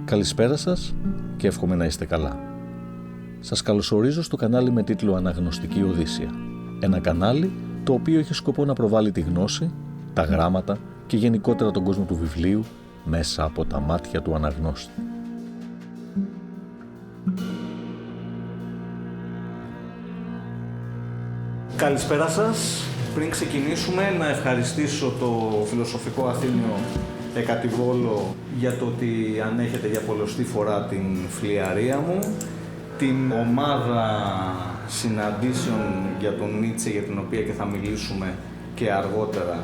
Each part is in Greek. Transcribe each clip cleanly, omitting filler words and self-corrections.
Καλησπέρα σας και εύχομαι να είστε καλά. Σας καλωσορίζω στο κανάλι με τίτλο Αναγνωστική Οδύσσεια. Ένα κανάλι το οποίο έχει σκοπό να προβάλλει τη γνώση, τα γράμματα και γενικότερα τον κόσμο του βιβλίου μέσα από τα μάτια του αναγνώστη. Καλησπέρα σας. Πριν ξεκινήσουμε, να ευχαριστήσω το Φιλοσοφικό Αθήνιο Εκατηβόλο για το ότι ανέχεται για πολλωστή φορά την φλιαρία μου, την ομάδα συναντήσεων για τον Νίτσε, για την οποία και θα μιλήσουμε και αργότερα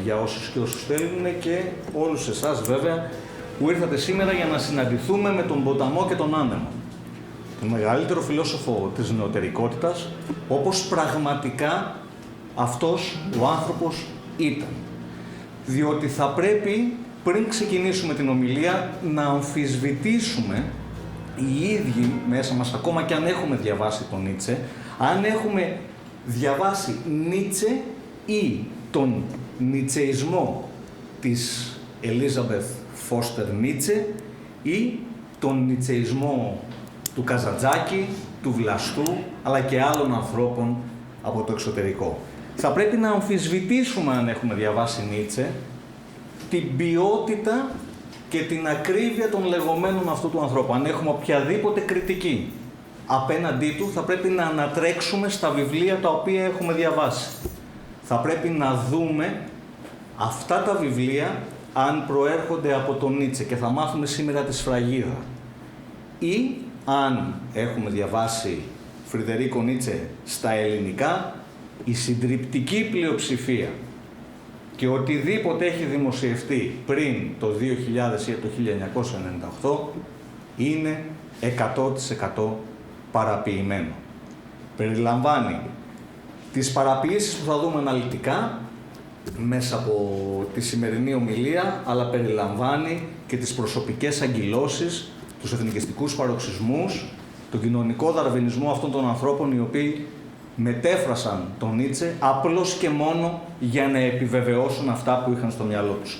για όσους και όσους θέλουν, και όλους εσάς βέβαια που ήρθατε σήμερα για να συναντηθούμε με τον ποταμό και τον άνεμο, τον μεγαλύτερο φιλόσοφο της νεωτερικότητας, όπως πραγματικά αυτός ο άνθρωπος ήταν. Διότι θα πρέπει, πριν ξεκινήσουμε την ομιλία, να αμφισβητήσουμε οι ίδιοι μέσα μας, ακόμα και αν έχουμε διαβάσει τον Νίτσε, αν έχουμε διαβάσει Νίτσε ή τον νιτσεϊσμό της Ελίζαμπεθ Φώστερ Νίτσε ή τον νιτσεϊσμό του Καζαντζάκη, του Βλαστού, αλλά και άλλων ανθρώπων από το εξωτερικό. Θα πρέπει να αμφισβητήσουμε, αν έχουμε διαβάσει Νίτσε, την ποιότητα και την ακρίβεια των λεγόμενων αυτού του ανθρώπου. Αν έχουμε οποιαδήποτε κριτική απέναντί του, θα πρέπει να ανατρέξουμε στα βιβλία τα οποία έχουμε διαβάσει. Θα πρέπει να δούμε αυτά τα βιβλία αν προέρχονται από τον Νίτσε, και θα μάθουμε σήμερα τη σφραγίδα, ή αν έχουμε διαβάσει Φριδερίκο Νίτσε στα ελληνικά, η συντριπτική πλειοψηφία και οτιδήποτε έχει δημοσιευτεί πριν το 2000 ή το 1998 είναι 100% παραποιημένο. Περιλαμβάνει τις παραποιήσεις που θα δούμε αναλυτικά μέσα από τη σημερινή ομιλία, αλλά περιλαμβάνει και τις προσωπικές αγκυλώσεις, τους εθνικιστικούς παροξισμούς, τον κοινωνικό δαρβινισμό αυτών των ανθρώπων οι οποίοι μετέφρασαν τον Νίτσε απλώς και μόνο για να επιβεβαιώσουν αυτά που είχαν στο μυαλό τους.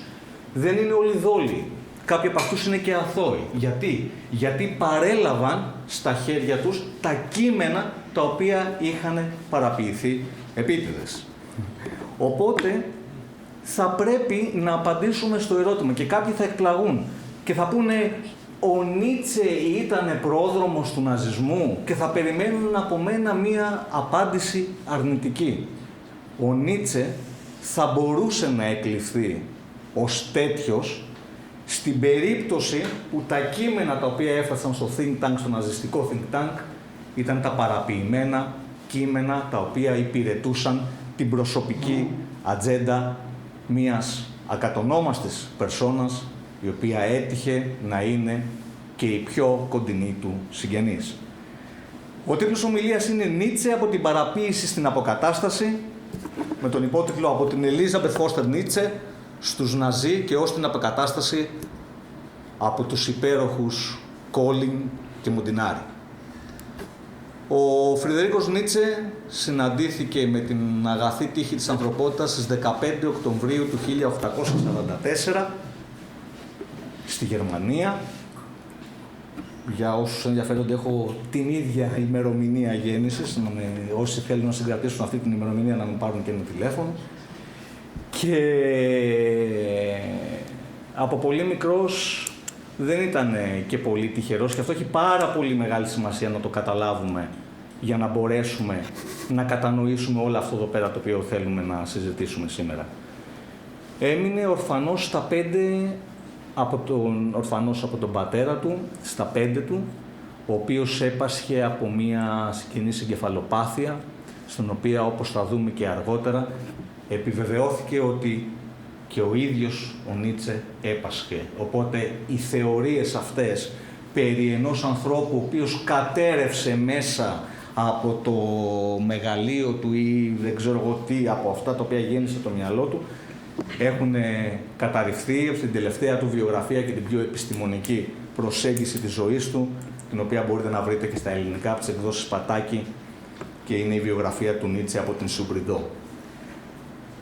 Δεν είναι όλοι δόλοι. Κάποιοι από αυτούς είναι και αθώοι. Γιατί παρέλαβαν στα χέρια τους τα κείμενα τα οποία είχαν παραποιηθεί επίτηδες. Οπότε θα πρέπει να απαντήσουμε στο ερώτημα, και κάποιοι θα εκπλαγούν και θα πούνε ο Νίτσε ήταν πρόδρομος του ναζισμού, και θα περιμένουν από μένα μία απάντηση αρνητική. Ο Νίτσε θα μπορούσε να εκλειφθεί ως τέτοιος στην περίπτωση που τα κείμενα τα οποία έφτασαν στο think tank, στο ναζιστικό think tank, ήταν τα παραποιημένα κείμενα τα οποία υπηρετούσαν την προσωπική ατζέντα μιας ακατονόμαστης περσόνας, η οποία έτυχε να είναι και η πιο κοντινή του συγγενής. Ο τίτλος ομιλίας είναι «Νίτσε από την παραποίηση στην αποκατάσταση», με τον υπότιτλο «Από την Ελίζαμπεθ Φώστερ Νίτσε στους Ναζί και ως την αποκατάσταση από τους υπέροχους Κόλιν και Μοντινάρη». Ο Φριδερίκος Νίτσε συναντήθηκε με την αγαθή τύχη της ανθρωπότητας στις 15 Οκτωβρίου του 1844 στη Γερμανία. Για όσους ενδιαφέρονται, έχω την ίδια ημερομηνία γέννησης. Όσοι θέλουν να συγκρατήσουν αυτή την ημερομηνία να με πάρουν και ένα τηλέφωνο. Και από πολύ μικρός δεν ήταν και πολύ τυχερός, και αυτό έχει πάρα πολύ μεγάλη σημασία να το καταλάβουμε για να μπορέσουμε να κατανοήσουμε όλο αυτό εδώ πέρα το οποίο θέλουμε να συζητήσουμε σήμερα. Έμεινε ορφανός στα 5 από τον πατέρα του, στα 5 του, ο οποίος έπασχε από μία σκηνής εγκεφαλοπάθεια, στην οποία, όπως θα δούμε και αργότερα, επιβεβαιώθηκε ότι και ο ίδιος ο Νίτσε έπασχε. Οπότε οι θεωρίες αυτές περί ενός ανθρώπου ο οποίος κατέρευσε μέσα από το μεγαλείο του ή δεν ξέρω εγώ τι, από αυτά τα οποία γέννησε το μυαλό του, έχουν καταρριφθεί από την τελευταία του βιογραφία και την πιο επιστημονική προσέγγιση της ζωής του, την οποία μπορείτε να βρείτε και στα ελληνικά από τις εκδόσεις Πατάκη, και είναι η βιογραφία του Νίτσε από την Σουμπριντό.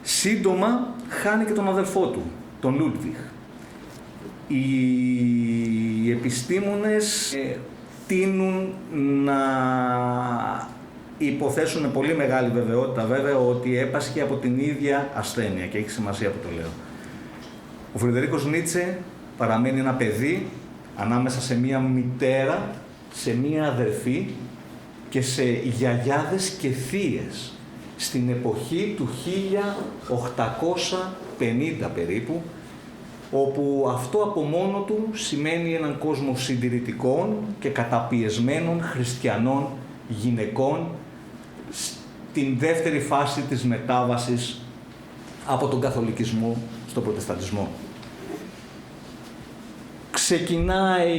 Σύντομα χάνει και τον αδελφό του, τον Λούντβιχ. Οι επιστήμονες τείνουν να υποθέσουν πολύ μεγάλη βεβαιότητα βέβαια ότι έπασχε από την ίδια ασθένεια και έχει σημασία που το λέω. Ο Φρεντερίκος Νίτσε παραμένει ένα παιδί ανάμεσα σε μία μητέρα, σε μία αδερφή και σε γιαγιάδες και θείες στην εποχή του 1850 περίπου, όπου αυτό από μόνο του σημαίνει έναν κόσμο συντηρητικών και καταπιεσμένων χριστιανών γυναικών στην δεύτερη φάση της μετάβασης από τον καθολικισμό στον προτεσταντισμό. Ξεκινάει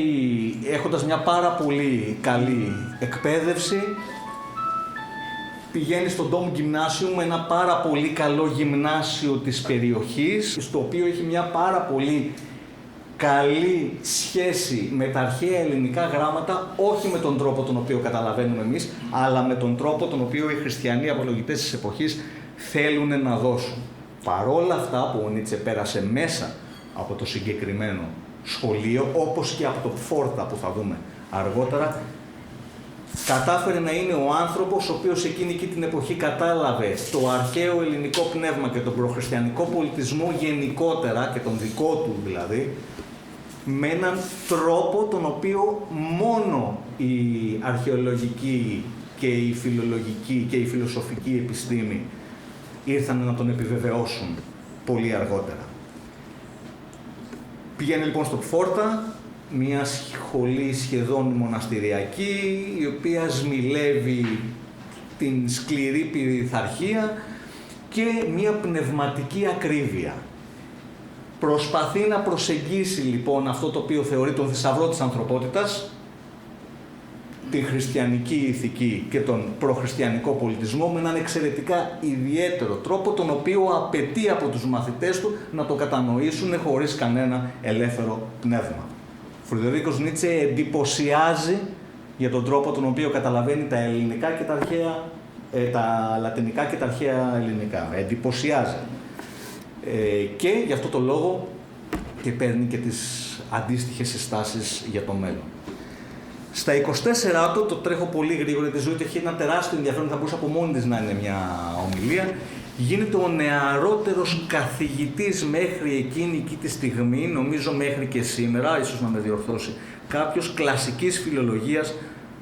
έχοντας μια πάρα πολύ καλή εκπαίδευση, πηγαίνει στο Dom Gymnasium, ένα πάρα πολύ καλό γυμνάσιο της περιοχής, στο οποίο έχει μια πάρα πολύ καλή σχέση με τα αρχαία ελληνικά γράμματα, όχι με τον τρόπο τον οποίο καταλαβαίνουμε εμείς, αλλά με τον τρόπο τον οποίο οι χριστιανοί απολογητές της εποχής θέλουν να δώσουν. Παρόλα αυτά που ο Νίτσε πέρασε μέσα από το συγκεκριμένο σχολείο, όπως και από το Φόρτα που θα δούμε αργότερα, κατάφερε να είναι ο άνθρωπος ο οποίος εκείνη και την εποχή κατάλαβε το αρχαίο ελληνικό πνεύμα και τον προχριστιανικό πολιτισμό γενικότερα και τον δικό του δηλαδή, με έναν τρόπο τον οποίο μόνο η αρχαιολογική και η φιλολογική και η φιλοσοφική επιστήμη ήρθαν να τον επιβεβαιώσουν πολύ αργότερα. Πηγαίνει λοιπόν στο Φόρτα, μια σχολή σχεδόν μοναστηριακή, η οποία σμιλεύει την σκληρή πειθαρχία και μια πνευματική ακρίβεια. Προσπαθεί να προσεγγίσει λοιπόν αυτό το οποίο θεωρεί τον θησαυρό της ανθρωπότητας, την χριστιανική ηθική και τον προχριστιανικό πολιτισμό, με έναν εξαιρετικά ιδιαίτερο τρόπο, τον οποίο απαιτεί από τους μαθητές του να το κατανοήσουν χωρίς κανένα ελεύθερο πνεύμα. Ο Φρεντερίκος Νίτσε εντυπωσιάζει για τον τρόπο τον οποίο καταλαβαίνει τα ελληνικά και τα αρχαία, τα λατινικά και τα αρχαία ελληνικά. Εντυπωσιάζει. Και γι' αυτό το λόγο και παίρνει και τις αντίστοιχες συστάσεις για το μέλλον. Στα 24 του, το τρέχω πολύ γρήγορα, τη ζωή του έχει ένα τεράστιο ενδιαφέρον, θα μπορούσε από μόνη της να είναι μια ομιλία. Γίνεται ο νεαρότερος καθηγητής μέχρι εκείνη τη στιγμή, νομίζω μέχρι και σήμερα, ίσως να με διορθώσει κάποιος, κλασικής φιλολογίας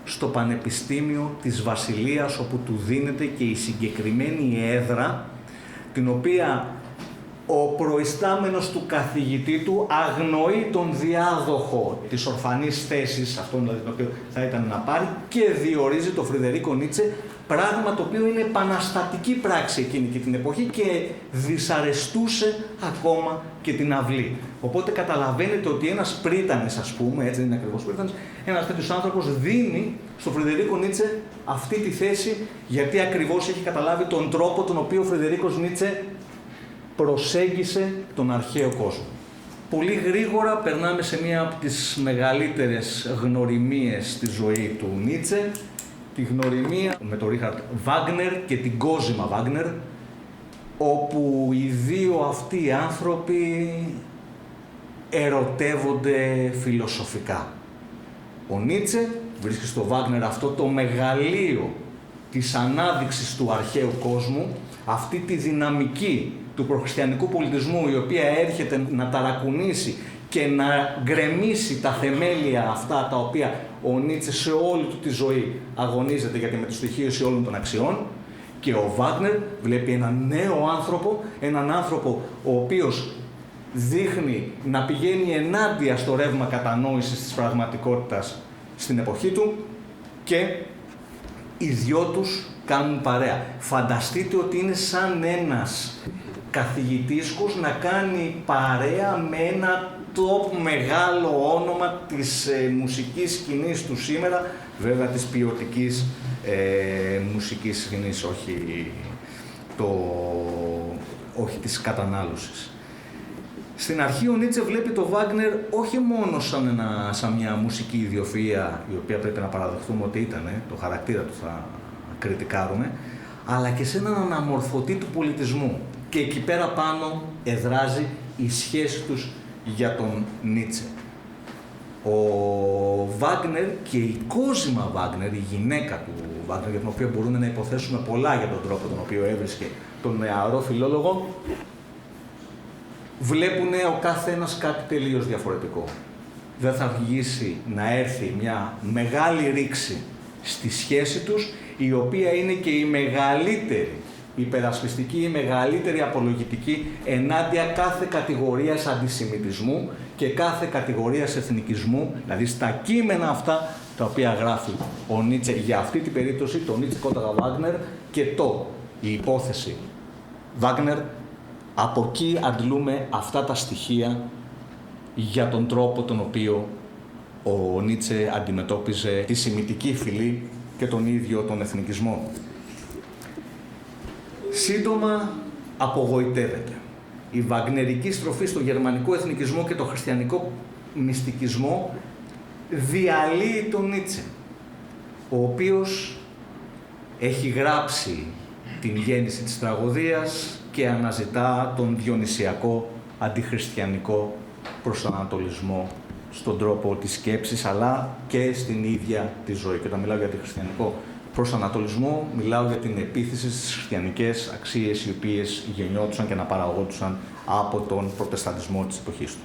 στο Πανεπιστήμιο της Βασιλείας, όπου του δίνεται και η συγκεκριμένη έδρα, την οποία ο προϊστάμενος του καθηγητή του αγνοεί τον διάδοχο της ορφανής θέσης, αυτόν δηλαδή τον οποίο θα ήταν να πάρει, και διορίζει τον Φρεντερίκο Νίτσε, πράγμα το οποίο είναι επαναστατική πράξη εκείνη και την εποχή και δυσαρεστούσε ακόμα και την αυλή. Οπότε καταλαβαίνετε ότι ένας πρίτανης, ας πούμε, έτσι δεν είναι ακριβώς πρίτανης, ένας τέτοιος άνθρωπος δίνει στον Φρεντερίκο Νίτσε αυτή τη θέση, γιατί ακριβώς έχει καταλάβει τον τρόπο τον οποίο ο Φρεντερίκος Νίτσε προσέγγισε τον αρχαίο κόσμο. Πολύ γρήγορα περνάμε σε μία από τις μεγαλύτερες γνωριμίες στη ζωή του Νίτσε, τη γνωριμία με τον Ρίχαρτ Βάγνερ και την Κόζιμα Βάγνερ, όπου οι δύο αυτοί άνθρωποι ερωτεύονται φιλοσοφικά. Ο Νίτσε βρίσκει στο Βάγνερ αυτό το μεγαλείο της ανάδειξης του αρχαίου κόσμου, αυτή τη δυναμική του προχριστιανικού πολιτισμού, η οποία έρχεται να ταρακουνήσει και να γκρεμίσει τα θεμέλια αυτά τα οποία ο Νίτσε σε όλη του τη ζωή αγωνίζεται για τη μεταστοιχίωση όλων των αξιών. Και ο Βάγνερ βλέπει έναν νέο άνθρωπο, έναν άνθρωπο ο οποίος δείχνει να πηγαίνει ενάντια στο ρεύμα κατανόησης της πραγματικότητας στην εποχή του, και οι δυο τους κάνουν παρέα. Φανταστείτε ότι είναι σαν ένας καθηγητίσκος να κάνει παρέα με ένα top μεγάλο όνομα της μουσικής σκηνής του σήμερα, βέβαια της ποιοτικής μουσικής σκηνής, όχι της κατανάλωσης. Στην αρχή ο Νίτσε βλέπει το Βάγνερ όχι μόνο σαν μια μουσική ιδιοφυΐα, η οποία πρέπει να παραδεχθούμε ότι ήταν, το χαρακτήρα του θα κριτικάρουμε, αλλά και σε έναν αναμορφωτή του πολιτισμού. Και εκεί πέρα πάνω εδράζει η σχέση τους για τον Νίτσε. Ο Βάγνερ και η Κόζιμα Βάγνερ, η γυναίκα του Βάγνερ, για την οποία μπορούμε να υποθέσουμε πολλά για τον τρόπο τον οποίο έβρισκε τον νεαρό φιλόλογο, βλέπουν ο κάθε ένας κάτι τελείως διαφορετικό. Δεν θα αργήσει να έρθει μια μεγάλη ρήξη στη σχέση τους, η οποία είναι και η μεγαλύτερη υπερασπιστική, η μεγαλύτερη απολογητική ενάντια κάθε κατηγορίας αντισημιτισμού και κάθε κατηγορίας εθνικισμού, δηλαδή στα κείμενα αυτά τα οποία γράφει ο Νίτσε για αυτή την περίπτωση, το Νίτσε κόντρα Βάγνερ και η υπόθεση Βάγνερ. Από εκεί αντλούμε αυτά τα στοιχεία για τον τρόπο τον οποίο ο Νίτσε αντιμετώπιζε τη σημιτική φυλή και τον ίδιο τον εθνικισμό. Σύντομα απογοητεύεται. Η βαγνερική στροφή στο γερμανικό εθνικισμό και το χριστιανικό μυστικισμό διαλύει τον Νίτσε, ο οποίος έχει γράψει την γέννηση της τραγωδίας και αναζητά τον διονυσιακό αντιχριστιανικό προσανατολισμό στον τρόπο της σκέψης, αλλά και στην ίδια τη ζωή. Και όταν μιλάω για αντιχριστιανικό προσανατολισμό, μιλάω για την επίθεση στις χριστιανικές αξίες οι οποίες γεννιόντουσαν και αναπαραγόντουσαν από τον προτεσταντισμό της εποχής του.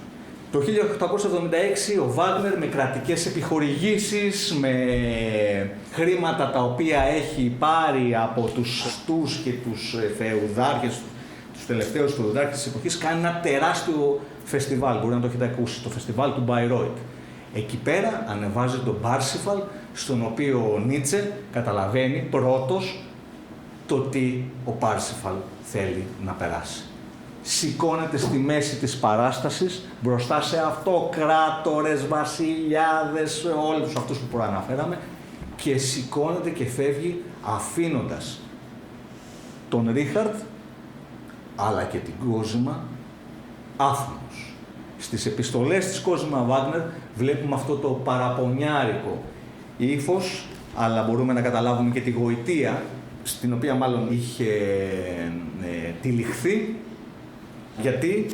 Το 1876 ο Βάγνερ, με κρατικές επιχορηγήσεις, με χρήματα τα οποία έχει πάρει από τους αστούς και τους φεουδάρχες, τους τελευταίους φεουδάρχες της εποχής, κάνει ένα τεράστιο φεστιβάλ, μπορεί να το έχετε ακούσει, το φεστιβάλ του Μπαϊρόιτ. Εκεί πέρα ανεβάζει τον Πάρσιφαλ, στον οποίο ο Νίτσε καταλαβαίνει πρώτος το τι ο Πάρσιφαλ θέλει να περάσει. Σηκώνεται στη μέση της παράστασης, μπροστά σε αυτοκράτορες, βασιλιάδες, όλους αυτούς που προαναφέραμε, και σηκώνεται και φεύγει αφήνοντας τον Ρίχαρντ, αλλά και την Κόζιμα, άφωνος. Στις επιστολές της Κόζιμα Βάγνερ βλέπουμε αυτό το παραπονιάρικο ύφος, αλλά μπορούμε να καταλάβουμε και τη γοητεία, στην οποία μάλλον είχε τυλιχθεί, γιατί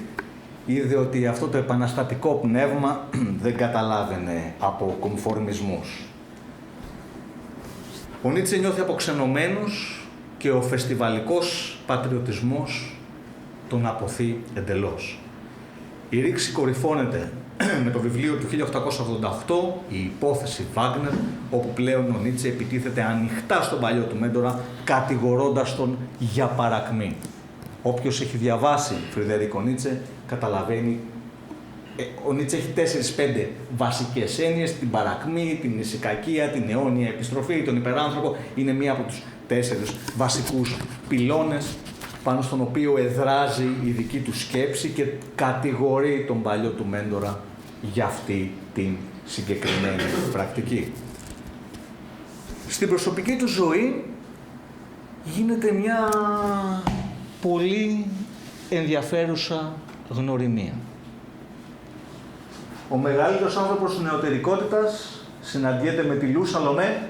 είδε ότι αυτό το επαναστατικό πνεύμα δεν καταλάβαινε από κομφορμισμούς. Ο Νίτσε νιώθει αποξενωμένος και ο φεστιβαλικός πατριωτισμός τον αποθεί εντελώς. Η ρήξη κορυφώνεται με το βιβλίο του 1888, η υπόθεση Βάγνερ, όπου πλέον ο Νίτσε επιτίθεται ανοιχτά στον παλιό του μέντορα, κατηγορώντας τον για παρακμή. Όποιος έχει διαβάσει Φριδερίκο Νίτσε καταλαβαίνει, ο Νίτσε έχει 4-5 βασικές έννοιες: την παρακμή, την ησυχακία, την αιώνια επιστροφή, τον υπεράνθρωπο. Είναι μία από τους 4 βασικούς πυλώνες πάνω στον οποίο εδράζει η δική του σκέψη και κατηγορεί τον παλιό του μέντορα για αυτή την συγκεκριμένη πρακτική. Στην προσωπική του ζωή γίνεται μια πολύ ενδιαφέρουσα γνωριμία. Ο μεγαλύτερος άνθρωπος της νεωτερικότητας συναντιέται με τη Λου Σαλομέ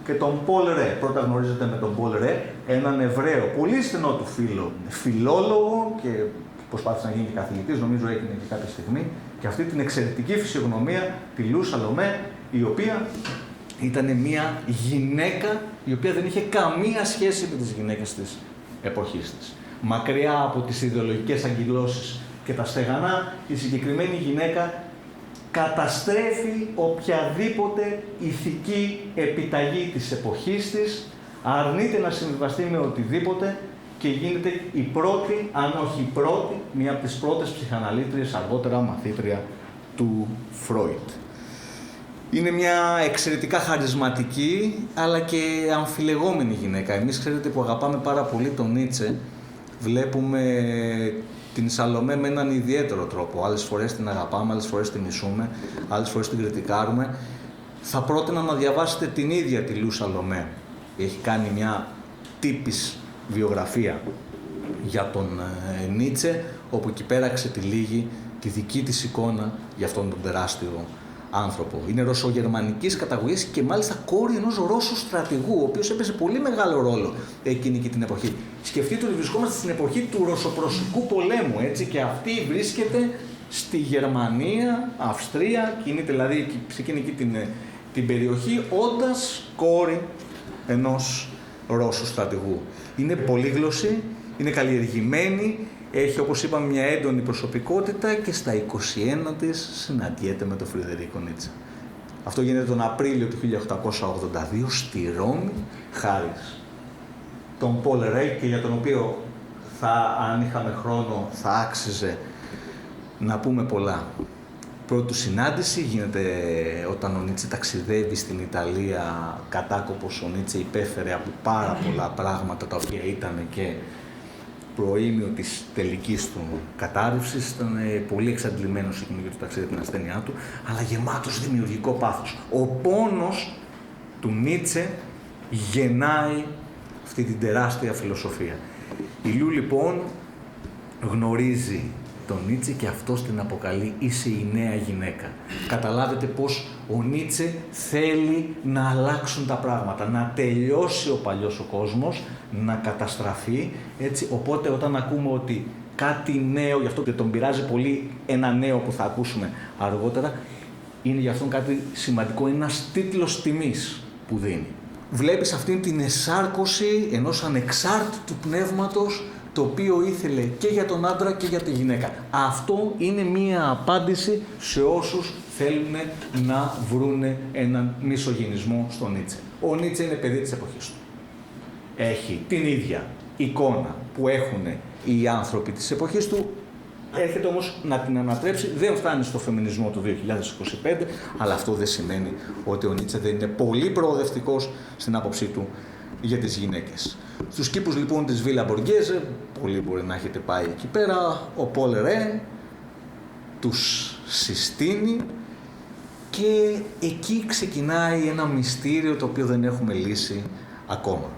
και τον Πολ Ρε. Πρώτα γνωρίζεται με τον Πολ Ρε, έναν Εβραίο, πολύ στενό του φίλο, φιλόλογο, και προσπάθησε να γίνει και καθηγητής, νομίζω έγινε και κάποια στιγμή, και αυτή την εξαιρετική φυσιογνωμία, τη Λου Σαλομέ, η οποία ήταν μια γυναίκα η οποία δεν είχε καμία σχέση με τις γυναίκες της εποχής της. Μακριά από τις ιδεολογικές αγκυλώσεις και τα στεγανά, η συγκεκριμένη γυναίκα καταστρέφει οποιαδήποτε ηθική επιταγή της εποχής της, αρνείται να συμβιβαστεί με οτιδήποτε και γίνεται η πρώτη, αν όχι η πρώτη, μία από τις πρώτες ψυχαναλήτριες, αργότερα μαθήτρια του Φρόιντ. Είναι μια εξαιρετικά χαρισματική, αλλά και αμφιλεγόμενη γυναίκα. Εμείς, ξέρετε, που αγαπάμε πάρα πολύ τον Νίτσε, βλέπουμε την Σαλομέ με έναν ιδιαίτερο τρόπο. Άλλες φορές την αγαπάμε, άλλες φορές την μισούμε, άλλες φορές την κριτικάρουμε. Θα πρότεινα να διαβάσετε την ίδια τη Λου Σαλομέ. Έχει κάνει μια τύπης βιογραφία για τον Νίτσε, όπου εκεί πέρα ξετυλίγει τη δική της εικόνα για αυτόν τον τεράστιο άνθρωπο. Είναι ρωσογερμανικής καταγωγής και μάλιστα κόρη ενός Ρώσου στρατηγού, ο οποίος έπαιζε πολύ μεγάλο ρόλο εκείνη και την εποχή. Σκεφτείτε ότι βρισκόμαστε στην εποχή του Ρωσοπρωσικού πολέμου, έτσι, και αυτή βρίσκεται στη Γερμανία, Αυστρία, κινείται δηλαδή σε εκείνη την περιοχή, όντας κόρη ενός Ρώσου στρατηγού. Είναι πολύγλωση, είναι καλλιεργημένη, έχει, όπως είπαμε, μια έντονη προσωπικότητα και στα 21 της συναντιέται με τον Φρεντερίκο Νίτσε. Αυτό γίνεται τον Απρίλιο του 1882 στη Ρώμη, χάρη τον Πολ Ρέ, και για τον οποίο αν είχαμε χρόνο θα άξιζε να πούμε πολλά. Πρώτη συνάντηση γίνεται όταν ο Νίτσε ταξιδεύει στην Ιταλία. Κατάκοπος ο Νίτσε υπέφερε από πάρα πολλά πράγματα, τα οποία ήταν και προήμιο της τελικής του κατάρρευσης. Ήταν πολύ εξαντλημένος εκείνο για το ταξίδι, την ασθένειά του, αλλά γεμάτος δημιουργικό πάθος. Ο πόνος του Νίτσε γεννάει αυτή την τεράστια φιλοσοφία. Η Λου λοιπόν γνωρίζει τον Νίτσε και αυτός την αποκαλεί «Είσαι η νέα γυναίκα». Καταλάβετε πως ο Νίτσε θέλει να αλλάξουν τα πράγματα, να τελειώσει ο παλιός ο κόσμος, να καταστραφεί, έτσι. Οπότε όταν ακούμε ότι κάτι νέο, γι' αυτό και τον πειράζει πολύ ένα νέο που θα ακούσουμε αργότερα, είναι για αυτόν κάτι σημαντικό, ένας τίτλος τιμής που δίνει. Βλέπεις αυτήν την εσάρκωση ενός ανεξάρτητου πνεύματος, το οποίο ήθελε και για τον άντρα και για τη γυναίκα. Αυτό είναι μία απάντηση σε όσους θέλουν να βρούνε έναν μισογυνισμό στον Νίτσε. Ο Νίτσε είναι παιδί της εποχής του. Έχει την ίδια εικόνα που έχουν οι άνθρωποι της εποχής του, έρχεται όμως να την ανατρέψει. Δεν φτάνει στο φεμινισμό του 2025, αλλά αυτό δεν σημαίνει ότι ο Νίτσε δεν είναι πολύ προοδευτικός στην άποψή του για τις γυναίκες. Στους κήπους λοιπόν της Βίλα Μποργέζε, πολλοί μπορεί να έχετε πάει εκεί πέρα, ο Πολ Ρέ τους συστήνει και εκεί ξεκινάει ένα μυστήριο το οποίο δεν έχουμε λύσει ακόμα.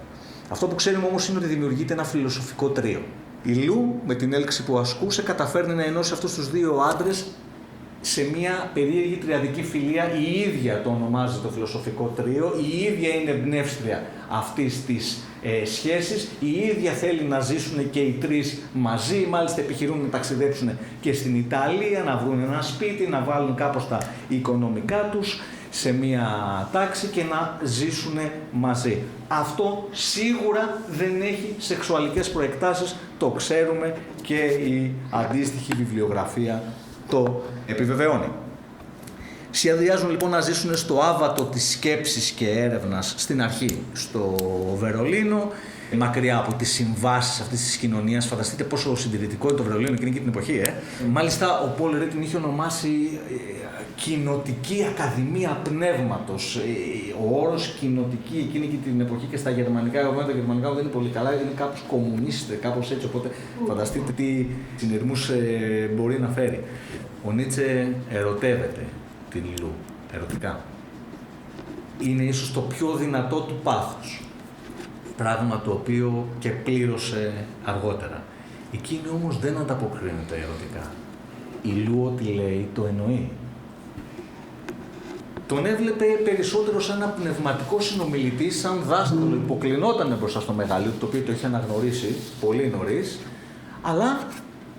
Αυτό που ξέρουμε όμως είναι ότι δημιουργείται ένα φιλοσοφικό τρίο. Η Λου με την έλξη που ασκούσε καταφέρνει να ενώσει αυτούς τους δύο άντρες σε μια περίεργη τριαδική φιλία. Η ίδια το ονομάζει το φιλοσοφικό τρίο, η ίδια είναι εμπνεύστρια αυτής της σχέσης, η ίδια θέλει να ζήσουν και οι τρεις μαζί, μάλιστα επιχειρούν να ταξιδέψουν και στην Ιταλία, να βρουν ένα σπίτι, να βάλουν κάπως τα οικονομικά τους σε μια τάξη και να ζήσουν μαζί. Αυτό σίγουρα δεν έχει σεξουαλικές προεκτάσεις, το ξέρουμε και η αντίστοιχη βιβλιογραφία το επιβεβαιώνει. Σχεδιάζουν λοιπόν να ζήσουν στο άβατο της σκέψης και έρευνας στην αρχή στο Βερολίνο, μακριά από τις συμβάσεις αυτής της κοινωνίας. Φανταστείτε πόσο συντηρητικό είναι το Βερολίνο εκείνη και την εποχή. Μάλιστα ο Πολ Ρέ την είχε ονομάσει κοινοτική ακαδημία πνεύματος. Ο όρος κοινοτική εκείνη και την εποχή και στα γερμανικά, εγώ τα γερμανικά δεν είναι πολύ καλά, είναι κάπως κομμουνίστε, κάπως έτσι, οπότε φανταστείτε τι συνειρμούς μπορεί να φέρει. Ο Νίτσε ερωτεύεται την Λου, ερωτικά. Είναι ίσως το πιο δυνατό του πάθος, πράγμα το οποίο και πλήρωσε αργότερα. Εκείνη όμως δεν ανταποκρίνεται ερωτικά. Η Λου ό,τι λέει το εννοεί. Τον έβλεπε περισσότερο σαν ένα πνευματικό συνομιλητή, σαν δάσκαλο, υποκλεινόταν μπροστά στο μεγαλείο, το οποίο το είχε αναγνωρίσει πολύ νωρίς, αλλά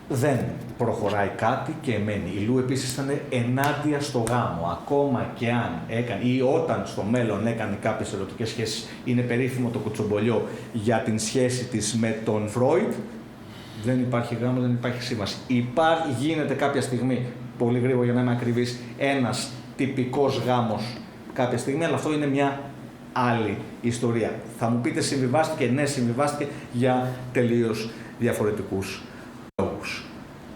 δεν προχωράει κάτι και μένει. Η Λου επίσης ήταν ενάντια στο γάμο, ακόμα και αν έκανε ή όταν στο μέλλον έκανε κάποιες ερωτικές σχέσεις. Είναι περίφημο το κουτσομπολιό για την σχέση της με τον Φρόιντ. Δεν υπάρχει γάμο, δεν υπάρχει σύμβαση. Γίνεται κάποια στιγμή, πολύ γρήγορα για να είμαι ακριβής, ένας τυπικός γάμος κάποια στιγμή, αλλά αυτό είναι μια άλλη ιστορία. Θα μου πείτε συμβιβάστηκε, ναι συμβιβάστηκε για τελείως διαφορετικούς λόγους.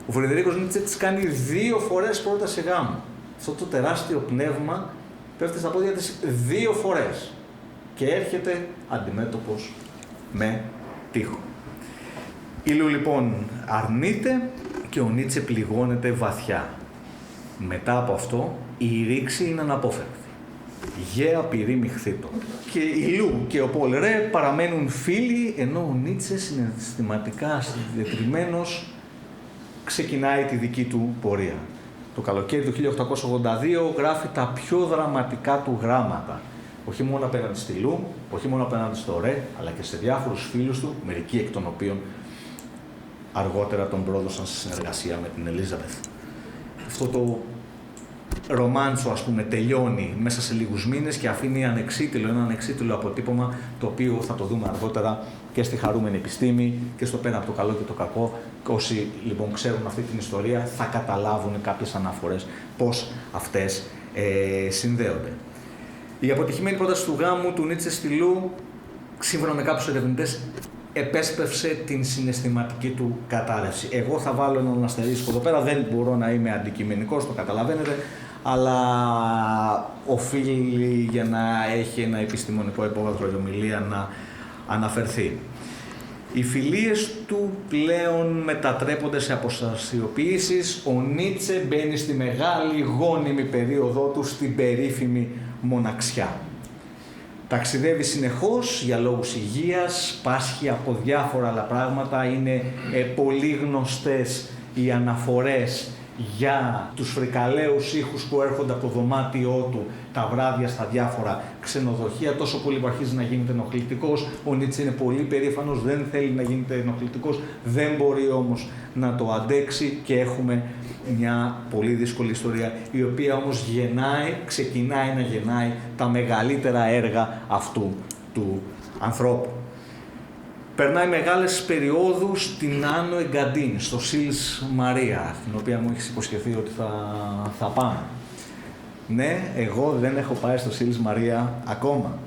Ο Φρεντερίκος Νίτσε της κάνει 2 φορές πρόταση γάμου. Αυτό το τεράστιο πνεύμα πέφτει στα πόδια της 2 φορές και έρχεται αντιμέτωπος με τείχο. Η Λου λοιπόν αρνείται και ο Νίτσε πληγώνεται βαθιά. Μετά από αυτό η ρήξη είναι αναπόφευκτη. Γέα πυρήμη χθήτων. Και η Λου και ο Πολ Ρέ παραμένουν φίλοι, ενώ ο Νίτσε συναισθηματικά συντετριμμένος ξεκινάει τη δική του πορεία. Το καλοκαίρι του 1882 γράφει τα πιο δραματικά του γράμματα. Όχι μόνο απέναντι στη Λου, όχι μόνο απέναντι στο Ρέ, αλλά και σε διάφορους φίλους του, μερικοί εκ των οποίων αργότερα τον πρόδωσαν σε συνεργασία με την Ελίζαβεθ. αυτό το ρομάντσο, ας πούμε, τελειώνει μέσα σε λίγους μήνες και αφήνει ένα ανεξίτηλο αποτύπωμα, το οποίο θα το δούμε αργότερα και στη χαρούμενη επιστήμη και στο πέρα από το καλό και το κακό. Όσοι λοιπόν ξέρουν αυτή την ιστορία θα καταλάβουν κάποιες αναφορές πώς αυτές συνδέονται. Η αποτυχημένη πρόταση του γάμου του Νίτσε στυλού, σύμφωνα με κάποιους ερευνητές, επέσπευσε την συναισθηματική του κατάρρευση. Εγώ θα βάλω έναν αστερίσκο εδώ πέρα, δεν μπορώ να είμαι αντικειμενικός, το καταλαβαίνετε, αλλά οφείλει για να έχει ένα επιστημονικό υπόβαθρο η ομιλία να αναφερθεί. Οι φιλίες του πλέον μετατρέπονται σε αποστασιοποιήσεις. Ο Νίτσε μπαίνει στη μεγάλη γόνιμη περίοδό του, στην περίφημη μοναξιά. Ταξιδεύει συνεχώς για λόγους υγείας, πάσχει από διάφορα άλλα πράγματα. Είναι πολύ γνωστές οι αναφορές για τους φρικαλαίους ήχους που έρχονται από το δωμάτιό του τα βράδια στα διάφορα ξενοδοχεία, τόσο πολύ που αρχίζει να γίνεται ενοχλητικός. Ο Νίτσε είναι πολύ περήφανος, δεν θέλει να γίνεται ενοχλητικός, δεν μπορεί όμως να το αντέξει και έχουμε μια πολύ δύσκολη ιστορία, η οποία όμως ξεκινάει να γεννάει τα μεγαλύτερα έργα αυτού του ανθρώπου. Περνάει μεγάλες περιόδους στην Άνω Εγκαντίν, στο Σίλς Μαρία, την οποία μου έχεις υποσχεθεί ότι θα πάμε. Ναι, εγώ δεν έχω πάει στο Σίλς Μαρία ακόμα.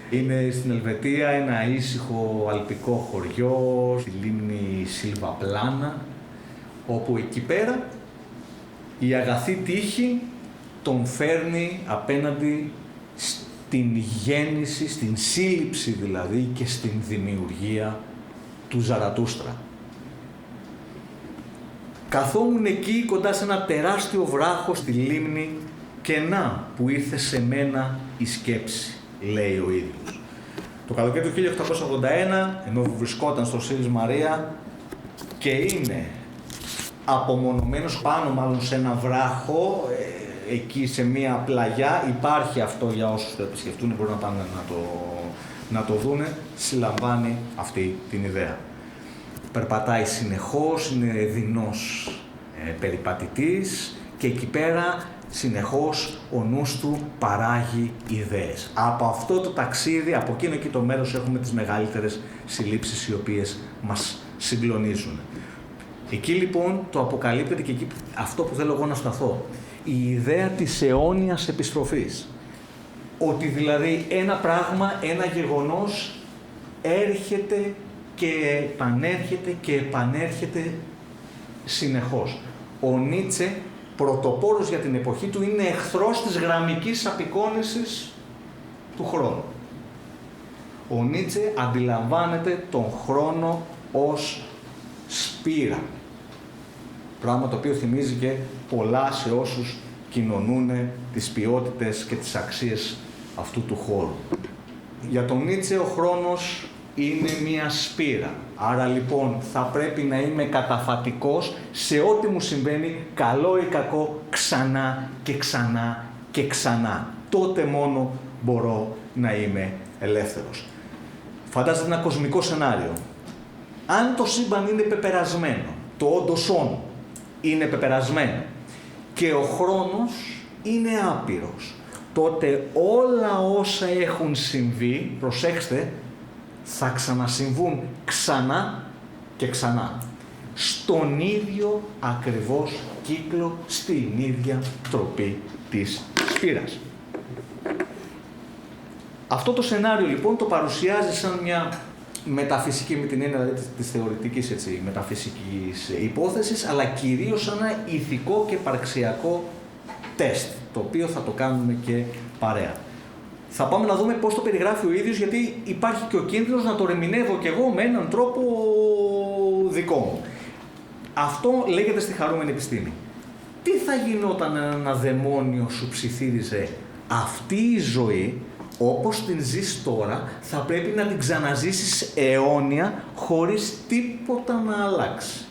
Είναι στην Ελβετία, ένα ήσυχο αλπικό χωριό, στη λίμνη Σιλβαπλάνα, όπου εκεί πέρα η αγαθή τύχη τον φέρνει απέναντι στην γέννηση, στην σύλληψη δηλαδή και στην δημιουργία του Ζαρατούστρα. Καθόμουν εκεί κοντά σε ένα τεράστιο βράχο στη λίμνη και να που ήρθε σε μένα η σκέψη, λέει ο ίδιος. Το καλοκαίρι του 1881, ενώ βρισκόταν στο Σίλς Μαρία και είναι απομονωμένος πάνω μάλλον σε ένα βράχο, εκεί σε μία πλαγιά, υπάρχει αυτό για όσους το επισκεφτούν, μπορούν να πάνε να το δούνε, συλλαμβάνει αυτή την ιδέα. Περπατάει συνεχώς, είναι δεινός περιπατητής και εκεί πέρα συνεχώς ο νους του παράγει ιδέες. Από αυτό το ταξίδι, από εκείνο εκεί το μέρος έχουμε τις μεγαλύτερες συλλήψεις οι οποίες μας συγκλονίζουν. Εκεί λοιπόν το αποκαλύπτεται και εκεί αυτό που θέλω εγώ να σταθώ. Η ιδέα της αιώνιας επιστροφής. Ότι δηλαδή ένα πράγμα, ένα γεγονός έρχεται και επανέρχεται συνεχώς. Ο Νίτσε, πρωτοπόρος για την εποχή του, είναι εχθρός της γραμμικής απεικόνησης του χρόνου. Ο Νίτσε αντιλαμβάνεται τον χρόνο ως σπήρα. Πράγμα το οποίο θυμίζει και πολλά σε όσους κοινωνούν τις ποιότητες και τις αξίες αυτού του χώρου. Για τον Νίτσε ο χρόνος είναι μία σπήρα. Άρα λοιπόν θα πρέπει να είμαι καταφατικός σε ό,τι μου συμβαίνει, καλό ή κακό, ξανά και ξανά και ξανά. Τότε μόνο μπορώ να είμαι ελεύθερος. Φαντάζεστε ένα κοσμικό σενάριο. Αν το σύμπαν είναι πεπερασμένο, το όντως όν είναι πεπερασμένο και ο χρόνος είναι άπειρος, τότε όλα όσα έχουν συμβεί, προσέξτε, θα ξανασυμβούν ξανά και ξανά. Στον ίδιο ακριβώς κύκλο, στην ίδια τροπή της σπήρας. Αυτό το σενάριο λοιπόν το παρουσιάζει σαν μια μεταφυσική, με την έννοια δηλαδή της θεωρητικής μεταφυσικής υπόθεσης, αλλά κυρίως σαν ένα ηθικό και υπαρξιακό τεστ, το οποίο θα το κάνουμε και παρέα. Θα πάμε να δούμε πώς το περιγράφει ο ίδιος, γιατί υπάρχει και ο κίνδυνος να το ερμηνεύω κι εγώ με έναν τρόπο δικό μου. Αυτό λέγεται στη χαρούμενη επιστήμη. Τι θα γινόταν αν ένα δαιμόνιο σου ψιθύριζε αυτή η ζωή, όπως την ζεις τώρα, θα πρέπει να την ξαναζήσεις αιώνια, χωρίς τίποτα να αλλάξει.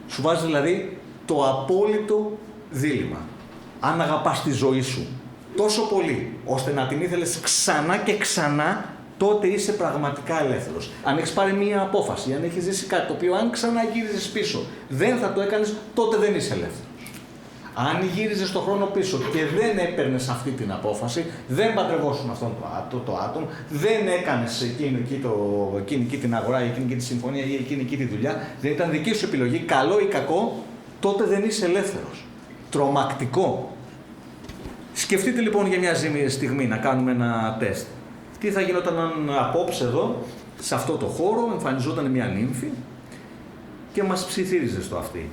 Σου βάζει δηλαδή το απόλυτο δίλημμα. Αν αγαπάς τη ζωή σου τόσο πολύ, ώστε να την ήθελες ξανά και ξανά, τότε είσαι πραγματικά ελεύθερος. Αν έχεις πάρει μία απόφαση, αν έχεις ζήσει κάτι το οποίο αν ξαναγύριζες πίσω δεν θα το έκανες, τότε δεν είσαι ελεύθερος. Αν γύριζε στον χρόνο πίσω και δεν έπαιρνες αυτή την απόφαση, δεν παντρευόσουν αυτόν το άτομο, δεν έκανες εκείνη εκεί την αγορά, εκείνη εκεί τη συμφωνία ή εκείνη εκεί τη δουλειά, δεν ήταν δική σου επιλογή, καλό ή κακό, τότε δεν είσαι ελεύθερος. Τρομακτικό. Σκεφτείτε λοιπόν για μια στιγμή να κάνουμε ένα τεστ. Τι θα γινόταν αν απόψε εδώ, σε αυτό το χώρο, εμφανιζόταν μια νύμφη και μας ψιθύριζε στο αυτή.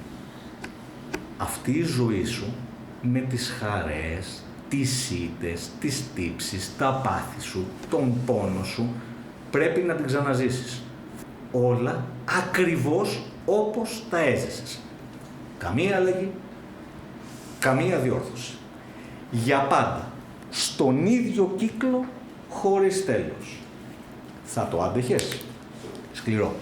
Αυτή η ζωή σου με τις χαρές, τις ήττες, τις τύψεις, τα πάθη σου, τον πόνο σου, πρέπει να την ξαναζήσεις. Όλα ακριβώς όπως τα έζησες. Καμία αλλαγή, καμία διόρθωση. Για πάντα, στον ίδιο κύκλο, χωρίς τέλος. Θα το άντεχες? Σκληρό.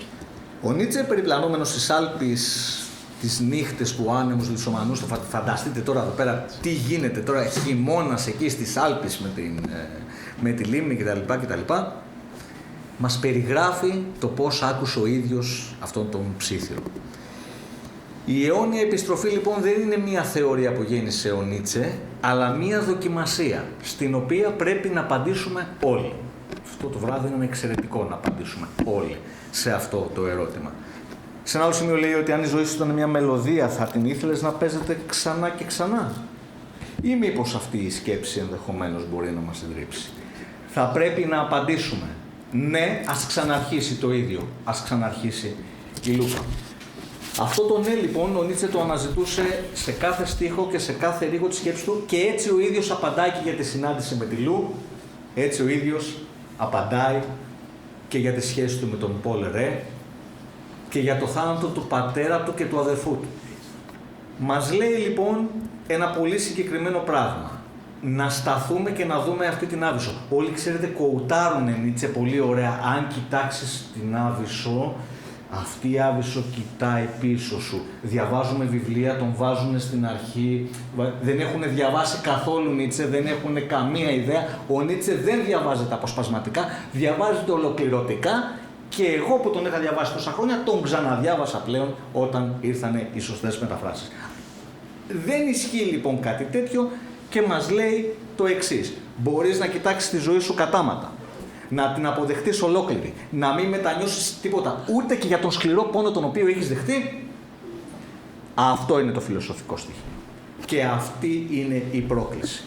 Ο Νίτσε, περιπλανόμενος στις Άλπεις, τις νύχτες που ο άνεμος λησομανούς, φανταστείτε τώρα εδώ πέρα τι γίνεται τώρα, χειμώνας εκεί στις Άλπεις με τη λίμνη κτλ. Μας περιγράφει το πώς άκουσε ο ίδιος αυτόν τον ψίθυρο. Η αιώνια επιστροφή λοιπόν δεν είναι μία θεωρία που γέννησε ο Νίτσε, αλλά μία δοκιμασία, στην οποία πρέπει να απαντήσουμε όλοι. Αυτό το βράδυ είναι εξαιρετικό να απαντήσουμε όλοι σε αυτό το ερώτημα. Σε ένα άλλο σημείο λέει ότι αν η ζωή σου ήταν μια μελωδία, θα την ήθελες να παίζετε ξανά και ξανά? Ή μήπως αυτή η σκέψη ενδεχομένως μπορεί να μας εντρίψει? Θα πρέπει να απαντήσουμε ναι, ας ξαναρχίσει το ίδιο, ας ξαναρχίσει η Λούκα. Αυτό το ναι λοιπόν ο Νίτσε το αναζητούσε σε κάθε στίχο και σε κάθε ρήγο της σκέψης του και έτσι ο ίδιος απαντάει και για τη συνάντηση με τη Λου, έτσι ο ίδιος απαντάει και για τη σχέση του με τον Πολ Ρε και για το θάνατο του πατέρα του και του αδερφού του. Μας λέει λοιπόν ένα πολύ συγκεκριμένο πράγμα. Να σταθούμε και να δούμε αυτή την Άβυσσο. Όλοι ξέρετε κοουτάρουνε Νίτσε πολύ ωραία. Αν κοιτάξεις την Άβυσσο, αυτή η Άβυσσο κοιτάει πίσω σου. Διαβάζουμε βιβλία, τον βάζουν στην αρχή. Δεν έχουν διαβάσει καθόλου Νίτσε, δεν έχουν καμία ιδέα. Ο Νίτσε δεν διαβάζεται αποσπασματικά, διαβάζεται ολοκληρωτικά και εγώ που τον είχα διαβάσει τόσα χρόνια τον ξαναδιάβασα πλέον όταν ήρθαν οι σωστές μεταφράσεις. Δεν ισχύει λοιπόν κάτι τέτοιο και μας λέει το εξής. Μπορείς να κοιτάξεις τη ζωή σου κατάματα, να την αποδεχτείς ολόκληρη, να μην μετανιώσεις τίποτα, ούτε και για τον σκληρό πόνο τον οποίο έχεις δεχτεί. Αυτό είναι το φιλοσοφικό στοιχείο. Και αυτή είναι η πρόκληση.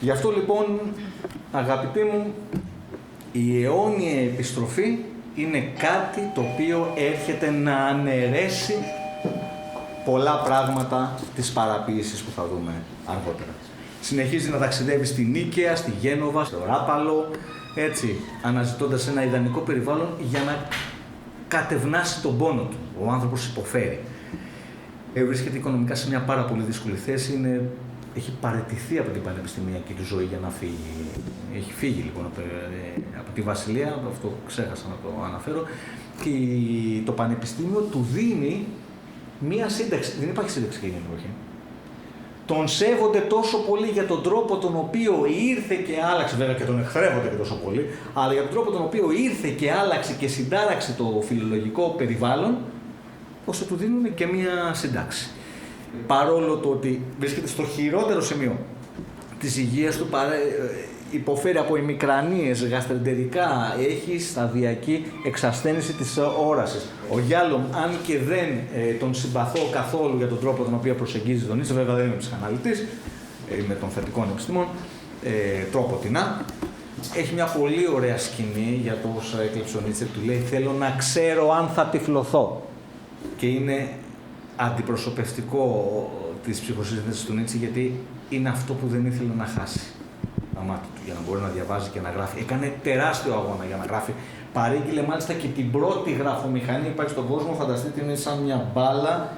Γι' αυτό λοιπόν, αγαπητοί μου, η αιώνια επιστροφή είναι κάτι το οποίο έρχεται να αναιρέσει πολλά πράγματα της παραποίησης που θα δούμε αργότερα. Συνεχίζει να ταξιδεύει στη Νίκαια, στη Γένοβα, στο Ράπαλο, έτσι, αναζητώντας ένα ιδανικό περιβάλλον για να κατευνάσει τον πόνο του. Ο άνθρωπος υποφέρει. Βρίσκεται οικονομικά σε μια πάρα πολύ δύσκολη θέση, έχει παραιτηθεί από την πανεπιστημιακή του ζωή για να φύγει. Έχει φύγει λοιπόν από τη Βασιλεία, αυτό ξέχασα να το αναφέρω, και το πανεπιστήμιο του δίνει μία σύνταξη. Δεν υπάρχει σύνταξη εκείνη την εποχή. Τον σέβονται τόσο πολύ για τον τρόπο τον οποίο ήρθε και άλλαξε, βέβαια και τον εχθρεύονται και τόσο πολύ, αλλά για τον τρόπο τον οποίο ήρθε και άλλαξε και συντάραξε το φιλολογικό περιβάλλον, ώστε του δίνουν και μία σύνταξη. Παρόλο το ότι βρίσκεται στο χειρότερο σημείο της υγείας του, υποφέρει από ημικρανίες, γαστρεντερικά, έχει σταδιακή εξασθένηση της όρασης. Ο Γιάλομ, αν και δεν τον συμπαθώ καθόλου για τον τρόπο τον οποίο προσεγγίζει τον Νίτσε, βέβαια δεν είμαι ψυχαναλυτής, είμαι των θετικών επιστήμων, τρόποτινά, έχει μια πολύ ωραία σκηνή για το όσο έκλειψε ο Νίτσε, του λέει «Θέλω να ξέρω αν θα τυφλωθώ». Και είναι αντιπροσωπευτικό της ψυχοσύνθεσης του Νίτσε, γιατί είναι αυτό που δεν ήθελε να χάσει τα μάτια του για να μπορεί να διαβάζει και να γράφει. Έκανε τεράστιο αγώνα για να γράφει. Παρήγγειλε μάλιστα και την πρώτη γραφομηχανή που υπάρχει στον κόσμο. Φανταστείτε, είναι σαν μια μπάλα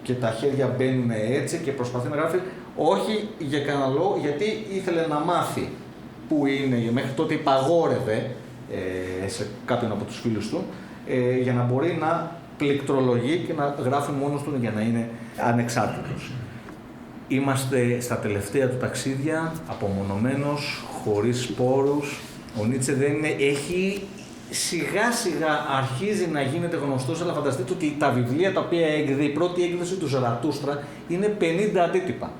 και τα χέρια μπαίνουν έτσι και προσπαθεί να γράφει. Όχι για κανένα λόγο, γιατί ήθελε να μάθει που είναι. Μέχρι τότε υπαγόρευε σε κάποιον από τους φίλους του για να μπορεί να πληκτρολογεί και να γράφει μόνος του για να είναι ανεξάρτητος. Είμαστε στα τελευταία του ταξίδια, απομονωμένος, χωρίς σπόρους. Ο Νίτσε δεν είναι, έχει σιγά σιγά αρχίζει να γίνεται γνωστός, αλλά φανταστείτε ότι τα βιβλία τα οποία έκδιδε, η πρώτη έκδοση του Ζαρατούστρα είναι 50 αντίτυπα.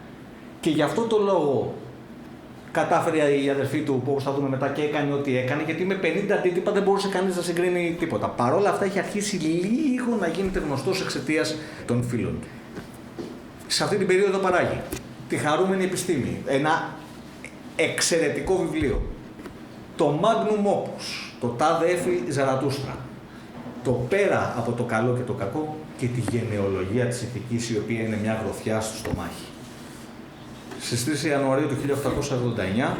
Και γι' αυτό το λόγο κατάφερε η αδερφή του, που όπως θα δούμε μετά, και έκανε ό,τι έκανε, γιατί με 50 αντίτυπα δεν μπορούσε κανείς να συγκρίνει τίποτα. Παρ' όλα αυτά έχει αρχίσει λίγο να γίνεται γνωστός εξαιτίας των φίλων του. Σε αυτή την περίοδο παράγει τη Χαρούμενη Επιστήμη, ένα εξαιρετικό βιβλίο. Το Magnum Opus, το Τάδε Έφη Ζαρατούστρα. Το Πέρα από το καλό και το κακό και τη γενεολογία της ηθικής, η οποία είναι μια γροθιά στο στομάχι. Στις 3 Ιανουαρίου του 1889,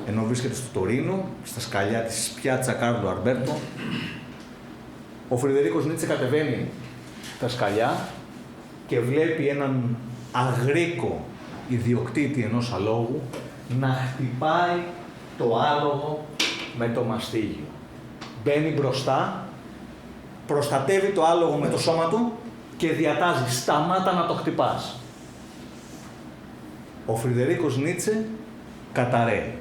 ενώ βρίσκεται στο Τωρίνο, στα σκαλιά της Πιάτσα Κάρλο Αλμπέρτο, ο Φρεντερίκος Νίτσε κατεβαίνει τα σκαλιά και βλέπει έναν αγρίκο ιδιοκτήτη ενός αλόγου να χτυπάει το άλογο με το μαστίγιο. Μπαίνει μπροστά, προστατεύει το άλογο με το σώμα του και διατάζει «Σταμάτα να το χτυπάς». Ο Φρεντερίκος Νίτσε καταραίει.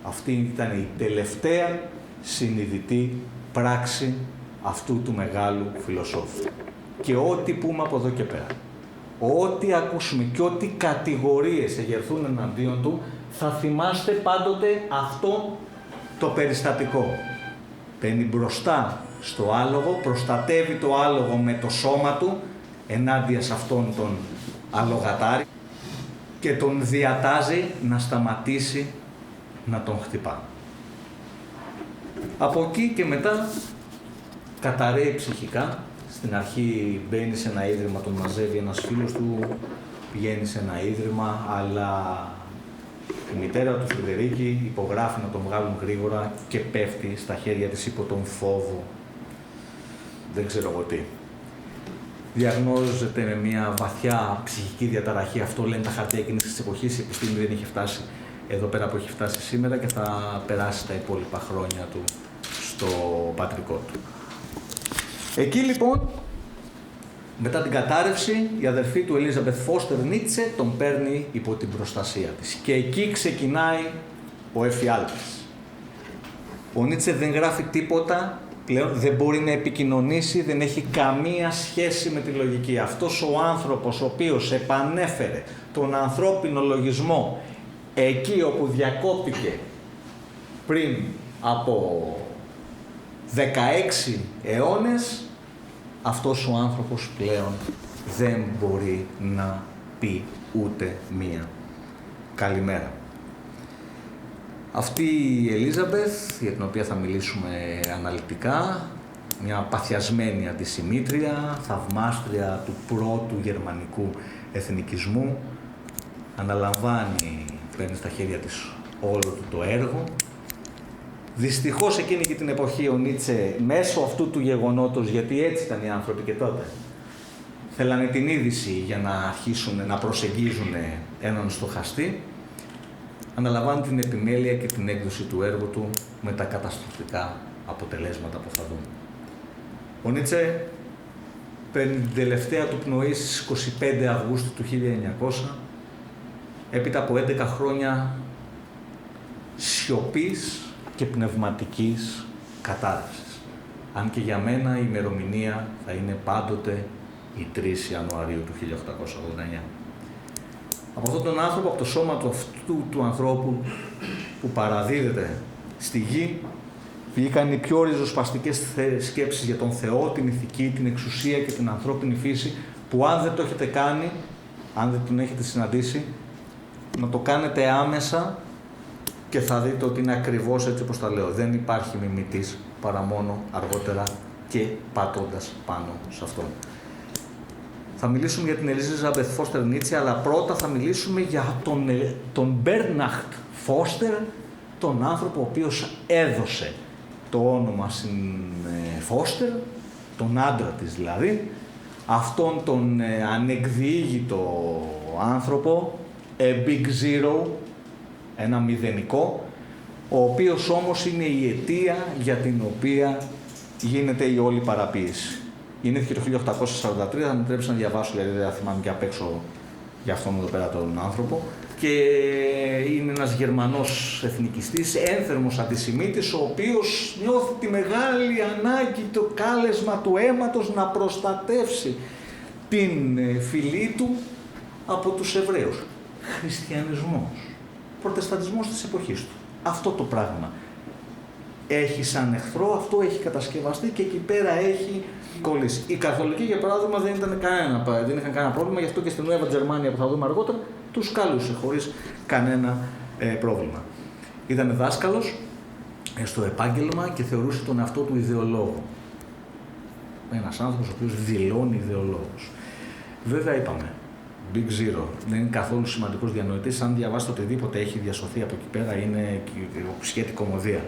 Αυτή ήταν η τελευταία συνειδητή πράξη αυτού του μεγάλου φιλοσόφου. Και ό,τι πούμε από εδώ και πέρα, ό,τι ακούσουμε και ό,τι κατηγορίες εγερθούν εναντίον του, θα θυμάστε πάντοτε αυτό το περιστατικό. Μπαίνει μπροστά στο άλογο, προστατεύει το άλογο με το σώμα του ενάντια σε αυτόν τον αλογατάρι και τον διατάζει να σταματήσει να τον χτυπά. Από εκεί και μετά καταραίει ψυχικά. Στην αρχή μπαίνει σε ένα ίδρυμα, τον μαζεύει ένας φίλος του, πηγαίνει σε ένα ίδρυμα, αλλά η μητέρα του Φρεντερίκη υπογράφει να τον βγάλουν γρήγορα και πέφτει στα χέρια της υπό τον φόβο. Δεν ξέρω εγώ τι. Διαγνώζεται με μια βαθιά ψυχική διαταραχή. Αυτό λένε τα χαρτιά εκείνης της εποχής. Η επιστήμη δεν είχε φτάσει εδώ πέρα που έχει φτάσει σήμερα και θα περάσει τα υπόλοιπα χρόνια του στο πατρικό του. Εκεί λοιπόν, μετά την κατάρρευση, η αδερφή του Ελίζαμπεθ Φώστερ Νίτσε τον παίρνει υπό την προστασία της. Και εκεί ξεκινάει ο εφιάλτης. Ο Νίτσε δεν γράφει τίποτα, πλέον δεν μπορεί να επικοινωνήσει, δεν έχει καμία σχέση με τη λογική. Αυτός ο άνθρωπος ο οποίος επανέφερε τον ανθρώπινο λογισμό εκεί όπου διακόπτηκε πριν από 16 αιώνες, αυτός ο άνθρωπος πλέον δεν μπορεί να πει ούτε μία καλημέρα. Αυτή η Ελίζαμπεθ, για την οποία θα μιλήσουμε αναλυτικά, μια παθιασμένη αντισημήτρια, θαυμάστρια του πρώτου γερμανικού εθνικισμού, αναλαμβάνει, παίρνει στα χέρια της όλο του το έργο. Δυστυχώς εκείνη και την εποχή ο Νίτσε, μέσω αυτού του γεγονότος, γιατί έτσι ήταν οι άνθρωποι και τότε, θέλανε την είδηση για να αρχίσουν να προσεγγίζουν έναν στοχαστή, αναλαμβάνει την επιμέλεια και την έκδοση του έργου του με τα καταστροφικά αποτελέσματα που θα δούμε. Ο Νίτσε παίρνει την τελευταία του πνοή στις 25 Αυγούστου του 1900, έπειτα από 11 χρόνια σιωπής και πνευματικής κατάρρευσης. Αν και για μένα η ημερομηνία θα είναι πάντοτε η 3 Ιανουαρίου του 1889. Από αυτόν τον άνθρωπο, από το σώμα του αυτού του ανθρώπου που παραδίδεται στη γη, βγήκαν οι πιο ριζοσπαστικές σκέψεις για τον Θεό, την ηθική, την εξουσία και την ανθρώπινη φύση, που αν δεν το έχετε κάνει, αν δεν τον έχετε συναντήσει, να το κάνετε άμεσα και θα δείτε ότι είναι ακριβώς έτσι όπως τα λέω. Δεν υπάρχει μιμητής παρά μόνο αργότερα και πατώντας πάνω σε αυτόν. Θα μιλήσουμε για την Ελίζαμπεθ Φώστερ Νίτσε, αλλά πρώτα θα μιλήσουμε για τον Μπέρναχτ Φώστερ, τον άνθρωπο ο οποίος έδωσε το όνομα στην Φώστερ, τον άντρα της δηλαδή, αυτόν τον ανεκδιήγητο άνθρωπο, a big zero, ένα μηδενικό, ο οποίος όμως είναι η αιτία για την οποία γίνεται η όλη παραποίηση. Γεννήθηκε το 1843, θα με τρέψει να διαβάσω, γιατί δεν θα θυμάμαι και απ' έξω για αυτόν εδώ πέρα τον άνθρωπο. και είναι ένας Γερμανός εθνικιστής, ένθερμος αντισημίτης, ο οποίος νιώθει τη μεγάλη ανάγκη, το κάλεσμα του αίματος να προστατεύσει την φυλή του από τους Εβραίους. Χριστιανισμός, προτεσταντισμός της εποχής του. Αυτό το πράγμα έχει σαν εχθρό, αυτό έχει κατασκευαστεί και εκεί πέρα έχει κολλήσει. Οι Καθολικοί, για παράδειγμα, δεν είχαν κανένα πρόβλημα, γι' αυτό και στην Νουέβα Τζερμάνια που θα δούμε αργότερα, τους κάλουσε χωρίς κανένα πρόβλημα. Ήταν δάσκαλος στο επάγγελμα και θεωρούσε τον εαυτό του ιδεολόγο. Ένας άνθρωπος ο οποίος δηλώνει ιδεολόγος. Βέβαια είπαμε, Big Zero, δεν είναι καθόλου σημαντικός διανοητής. Αν διαβάσετε οτιδήποτε έχει διασωθεί από εκεί πέρα, είναι σχέτη κωμωδία.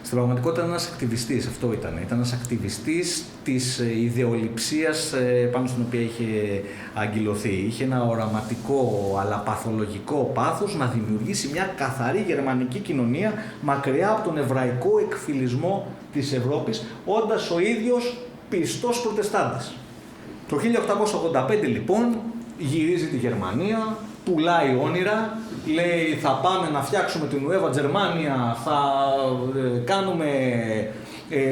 Στην πραγματικότητα ήταν ένας ακτιβιστής, αυτό ήταν. Ήταν ένας ακτιβιστής της ιδεολειψίας πάνω στην οποία είχε αγκυλωθεί. Είχε ένα οραματικό αλλά παθολογικό πάθος να δημιουργήσει μια καθαρή γερμανική κοινωνία μακριά από τον εβραϊκό εκφυλισμό της Ευρώπης, όντας ο ίδιος πιστός προτεστάντης. Το 1885 λοιπόν γυρίζει τη Γερμανία, πουλάει όνειρα, λέει θα πάμε να φτιάξουμε την Νουέβα Τζερμάνια, θα κάνουμε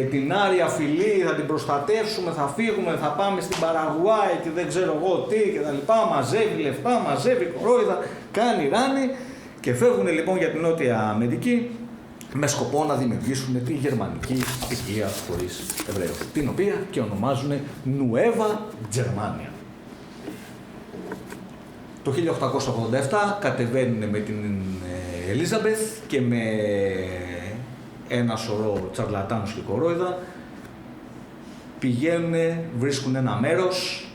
την Άρια Φυλή, θα την προστατεύσουμε, θα φύγουμε, θα πάμε στην Παραγουάη και δεν ξέρω εγώ τι και τα λοιπά, μαζεύει λεφτά, μαζεύει κορόιδα, κάνει ράνι και φεύγουν λοιπόν για την Νότια Αμερική με σκοπό να δημιουργήσουν τη γερμανική απικία χωρίς Εβραίους, την οποία και ονομάζουν Νουέβα Τζερμάνια. Το 1887 κατεβαίνουν με την Ελίζαμπεθ και με ένα σωρό τσαρλατάνους και κορόιδα πηγαίνουν, βρίσκουν ένα μέρος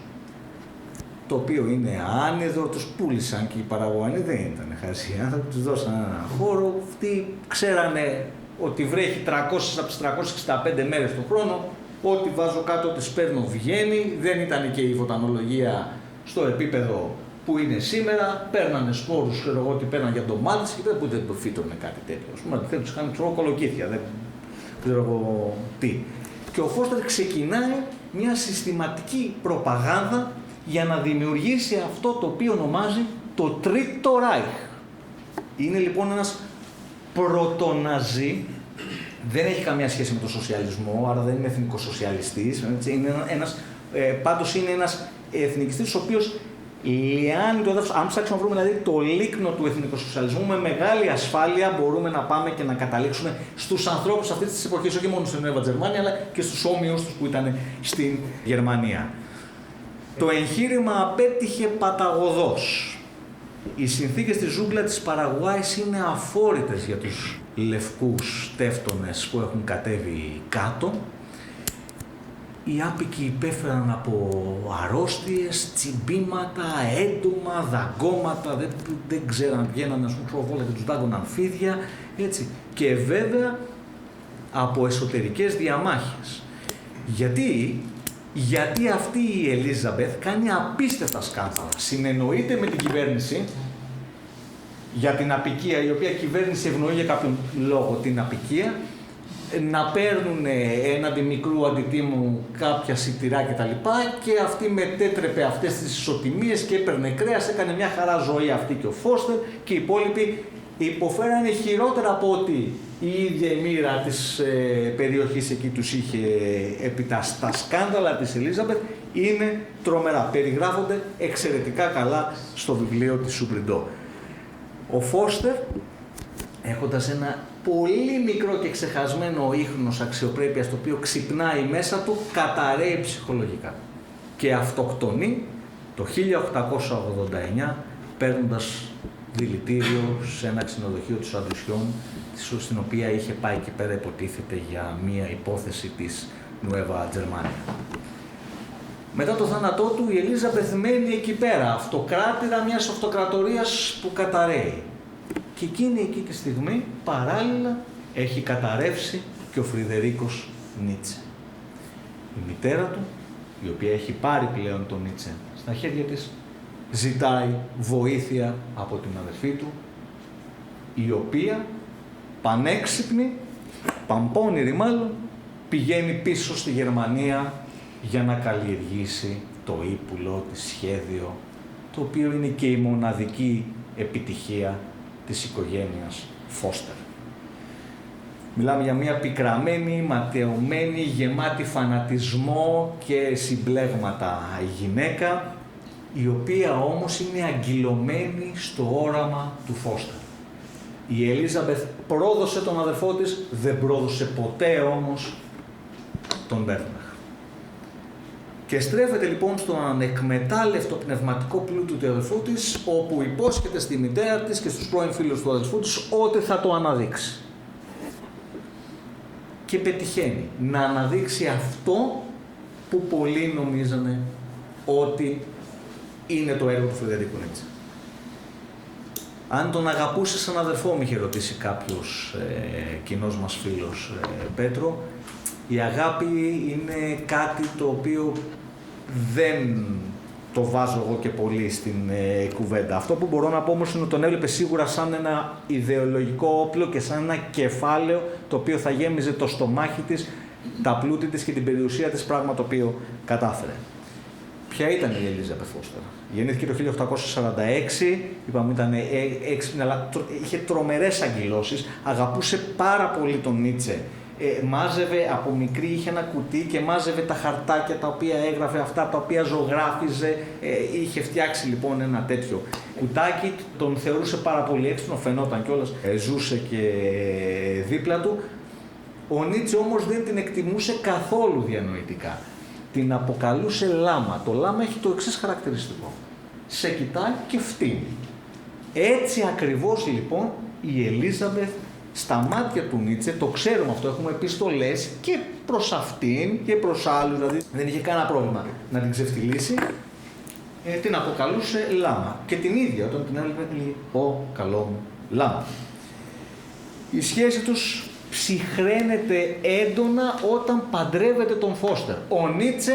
το οποίο είναι άνεδρο, τους πούλησαν και οι Παραγουανοί δεν ήταν χαζοί άνθρωποι, τους δώσαν ένα χώρο, αυτοί ξέρανε ότι βρέχει 300 από τις 365 μέρες το χρόνο, ό,τι βάζω κάτω, ό,τι σπέρνω βγαίνει, δεν ήταν και η βοτανολογία στο επίπεδο που είναι σήμερα, παίρνανε σπόρους, ξέρω εγώ τι παίρνανε για ντομάτες και δεν μπορείτε το φύτρωνε κάτι τέτοιο. Ας πούμε, θέλουν τους κάνουν κολοκύθια, δεν ξέρω εγώ τι. Και ο Φώστερ ξεκινάει μια συστηματική προπαγάνδα για να δημιουργήσει αυτό το οποίο ονομάζει το Τρίτο Ράιχ. Είναι λοιπόν ένας πρωτοναζί, δεν έχει καμία σχέση με τον σοσιαλισμό, άρα δεν είναι εθνικοσοσιαλιστής, πάντως είναι ένας εθνικιστής ο οποίος λιάνει το έδαφος. Αν ψάξουμε να βρούμε δηλαδή το λίκνο του εθνικοσοσιαλισμού, με μεγάλη ασφάλεια μπορούμε να πάμε και να καταλήξουμε στους ανθρώπους αυτής της εποχής, όχι μόνο στην Νουέβα Τζερμάνια, αλλά και στους όμοιους τους που ήταν στην Γερμανία. Το εγχείρημα απέτυχε παταγωδώς. Οι συνθήκες της ζούγκλα της Παραγουάης είναι αφόρητες για τους λευκούς τεύτονες που έχουν κατέβει κάτω. Οι άπικοι υπέφεραν από αρρώστιες, τσιμπήματα, έντομα, δαγκώματα, δεν ξέραν, βγαίναν, ας πούμε, βόλα και τους δάγκωναν φίδια, έτσι. Και βέβαια από εσωτερικές διαμάχες. Γιατί αυτή η Ελίζαμπεθ κάνει απίστευτα σκάνδαλα. Συνεννοείται με την κυβέρνηση για την απικία, η οποία κυβέρνηση ευνοεί για κάποιον λόγο την απικία, να παίρνουν έναντι μικρού αντιτίμου κάποια σιτηρά κτλ. Και αυτή μετέτρεπε αυτές τις ισοτιμίες και έπαιρνε κρέας, έκανε μια χαρά ζωή αυτή και ο Φώστερ και οι υπόλοιποι υποφέρανε χειρότερα από ότι η ίδια η μοίρα της περιοχής εκεί τους είχε επιτάσει. Τα σκάνδαλα της Ελίζαμπεθ είναι τρομερά, περιγράφονται εξαιρετικά καλά στο βιβλίο της Σουμπριντό. Ο Φώστερ, έχοντας ένα πολύ μικρό και ξεχασμένο ίχνος αξιοπρέπειας το οποίο ξυπνάει μέσα του, καταρρέει ψυχολογικά και αυτοκτονεί το 1889 παίρνοντας δηλητήριο σε ένα ξενοδοχείο της Αντουσιών, στην οποία είχε πάει εκεί πέρα, υποτίθεται, για μία υπόθεση της Νουέβα Τζερμάνια. Μετά το θάνατό του η Ελίζαμπεθ μένει εκεί πέρα, αυτοκράτηρα μιας αυτοκρατορίας που καταρρέει. Και εκείνη εκεί τη στιγμή παράλληλα έχει καταρρεύσει και ο Φριδερίκος Νίτσε. Η μητέρα του, η οποία έχει πάρει πλέον τον Νίτσε στα χέρια της, ζητάει βοήθεια από την αδερφή του, η οποία πανέξυπνη, παμπώνηρη μάλλον, πηγαίνει πίσω στη Γερμανία για να καλλιεργήσει το ύπουλο της σχέδιο, το οποίο είναι και η μοναδική επιτυχία της οικογένειας Φώστερ. Μιλάμε για μια πικραμένη, ματαιωμένη, γεμάτη φανατισμό και συμπλέγματα γυναίκα, η οποία όμως είναι αγκυλωμένη στο όραμα του Φώστερ. Η Ελίζαμπεθ πρόδωσε τον αδερφό της, δεν πρόδωσε ποτέ όμως τον Μπέρναχ. Και στρέφεται λοιπόν στον ανεκμετάλλευτο πνευματικό πλούτο του αδερφού της, όπου υπόσχεται στη μητέρα της και στους πρώην φίλους του αδερφού της ότι θα το αναδείξει. Και πετυχαίνει να αναδείξει αυτό που πολλοί νομίζανε ότι είναι το έργο του Φρεντερίκου Νίτσε. Αν τον αγαπούσε σαν αδερφό, μου είχε ρωτήσει κάποιος κοινός μας φίλος Πέτρο, η αγάπη είναι κάτι το οποίο δεν το βάζω εγώ και πολύ στην κουβέντα. Αυτό που μπορώ να πω όμως είναι ότι τον έβλεπε σίγουρα σαν ένα ιδεολογικό όπλο και σαν ένα κεφάλαιο το οποίο θα γέμιζε το στομάχι της, τα πλούτη της και την περιουσία της, πράγμα το οποίο κατάφερε. Ποια ήταν η Ελίζαμπεθ Φώστερ? Γεννήθηκε το 1846, είπαμε ήταν έξυπνη, αλλά είχε τρομερές αγκυλώσεις, αγαπούσε πάρα πολύ τον Νίτσε. Μάζευε από μικρή, είχε ένα κουτί και μάζευε τα χαρτάκια τα οποία έγραφε, αυτά τα οποία ζωγράφιζε. Είχε φτιάξει λοιπόν ένα τέτοιο κουτάκι, τον θεωρούσε πάρα πολύ έξυπνο, φαινόταν κιόλας, ζούσε και δίπλα του. Ο Νίτσε όμως δεν την εκτιμούσε καθόλου διανοητικά. Την αποκαλούσε λάμα. Το λάμα έχει το εξής χαρακτηριστικό. Σε κοιτάει και φτύνει. Έτσι ακριβώς λοιπόν η Ελίζαμπεθ στα μάτια του Νίτσε, το ξέρουμε αυτό, έχουμε επιστολές και προς αυτήν και προς άλλους, δηλαδή δεν είχε κανένα πρόβλημα να την ξεφτυλίσει, την αποκαλούσε λάμα. Και την ίδια όταν την έβλεπε λέει «Ω καλό μου λάμα». Η σχέση τους ψυχραίνεται έντονα όταν παντρεύεται τον Φώστερ. Ο Νίτσε,